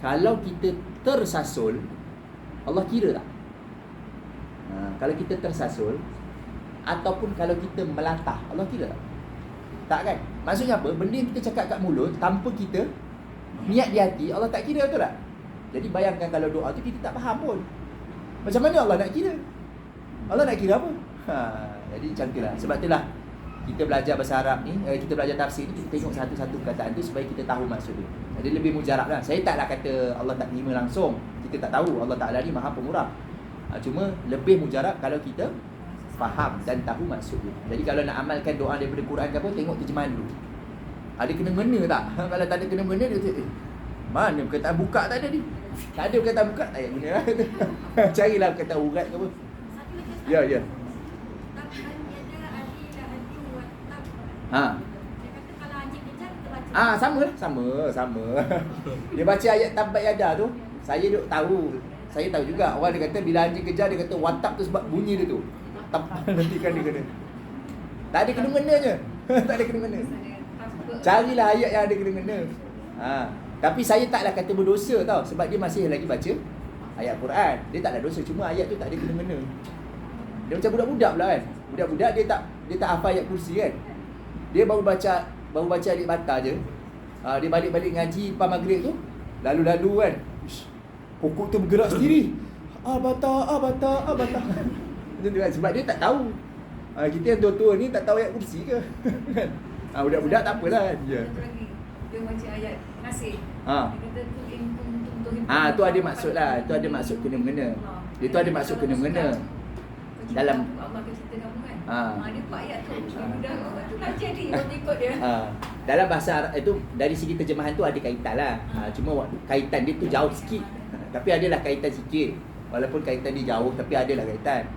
kalau kita tersasul, Allah kira tak? Kalau kita tersasul, ataupun kalau kita melatah, Allah kira tak? Tak kan? Maksudnya apa? Benda yang kita cakap kat mulut, tanpa kita niat di hati, Allah tak kira, betul tak? Jadi bayangkan kalau doa tu kita tak faham pun, macam mana Allah nak kira? Allah nak kira apa? Jadi macam itulah. Sebab itulah kita belajar bahasa Arab ni, kita belajar tafsir ni, kita tengok satu-satu perkataan tu supaya kita tahu maksud dia. Jadi lebih mujarab lah. Saya taklah kata Allah tak terima langsung. Kita tak tahu. Allah Ta'ala ni Maha Pemurah. Cuma lebih mujarab kalau kita faham dan tahu maksud dia. Jadi kalau nak amalkan doa daripada Quran ke apa, tengok terjemahan dulu. Ada kena-mengena tak? Kalau tak ada kena-mengena, dia kata, mana perkataan buka tak ada ni? Tak ada perkataan buka, tak payah guna lah. Carilah perkataan urat ke apa. Satu lagi Ustaz. Ya, ya. Tabban yada abi lahabin wa tab. Ha. Dia kata kalau anjing kejar kita baca. Ah, sama. Dia baca ayat tabat yada tu, saya duk tahu. Saya tahu juga. Orang dia kata bila anjing kejar, dia kata watak tu sebab bunyi dia tu. Tab nanti kan dia kena. Tak ada kena-menanya. Tak ada kena-mena. Carilah ayat yang ada kena-mena. Ha. Tapi saya taklah kata berdosa tau, sebab dia masih lagi baca ayat Quran. Dia tak ada dosa, cuma ayat tu tak ada kena-mena. Dia macam budak-budak pula kan. Budak-budak dia tak hafal ayat kursi kan. Dia baru baca adik bata je. Dia balik-balik ngaji lepas maghrib tu, lalu-lalu kan. Ish, pokok tu bergerak sendiri. Bata. Macam tu kan, sebab dia tak tahu. Kita yang tua-tua ni tak tahu ayat kursi ke. Budak-budak tak apalah kan. Ya. Satu lagi, dia baca ayat Nasir. Ha. Dia kata tu intum. Tu ada maksud lah. Tu ada maksud kena-mengena. Dia tu ada maksud kena-mengena. Dalam Allah akan cerita kamu kan. Ha. Dia buat ayat tu. Budak orang tu belajar dia orang ikut dia. dalam bahasa Arab itu dari segi terjemahan tu ada kaitan lah. Cuma kaitan dia tu jauh sikit. Tapi adalah kaitan sikit. Walaupun kaitan dia jauh tapi adalah kaitan.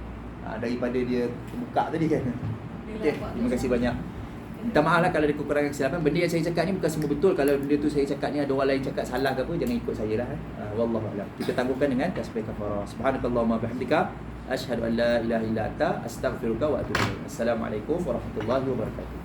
Daripada dia buka tadi kan. Okey, terima kasih banyak. Minta maaf lah kalau ada kekurangan kesilapan. Benda yang saya cakap ni bukan semua betul. Kalau benda tu saya cakap ni ada orang lain cakap salah ke apa, jangan ikut saya lah. Wallahu a'lam. Kita tangguhkan dengan tasbih kafarah. Subhanakallahumma bihamdika asyhadu an la ilaha illa anta astaghfiruka wa atubu ilaik. Assalamualaikum warahmatullahi wabarakatuh.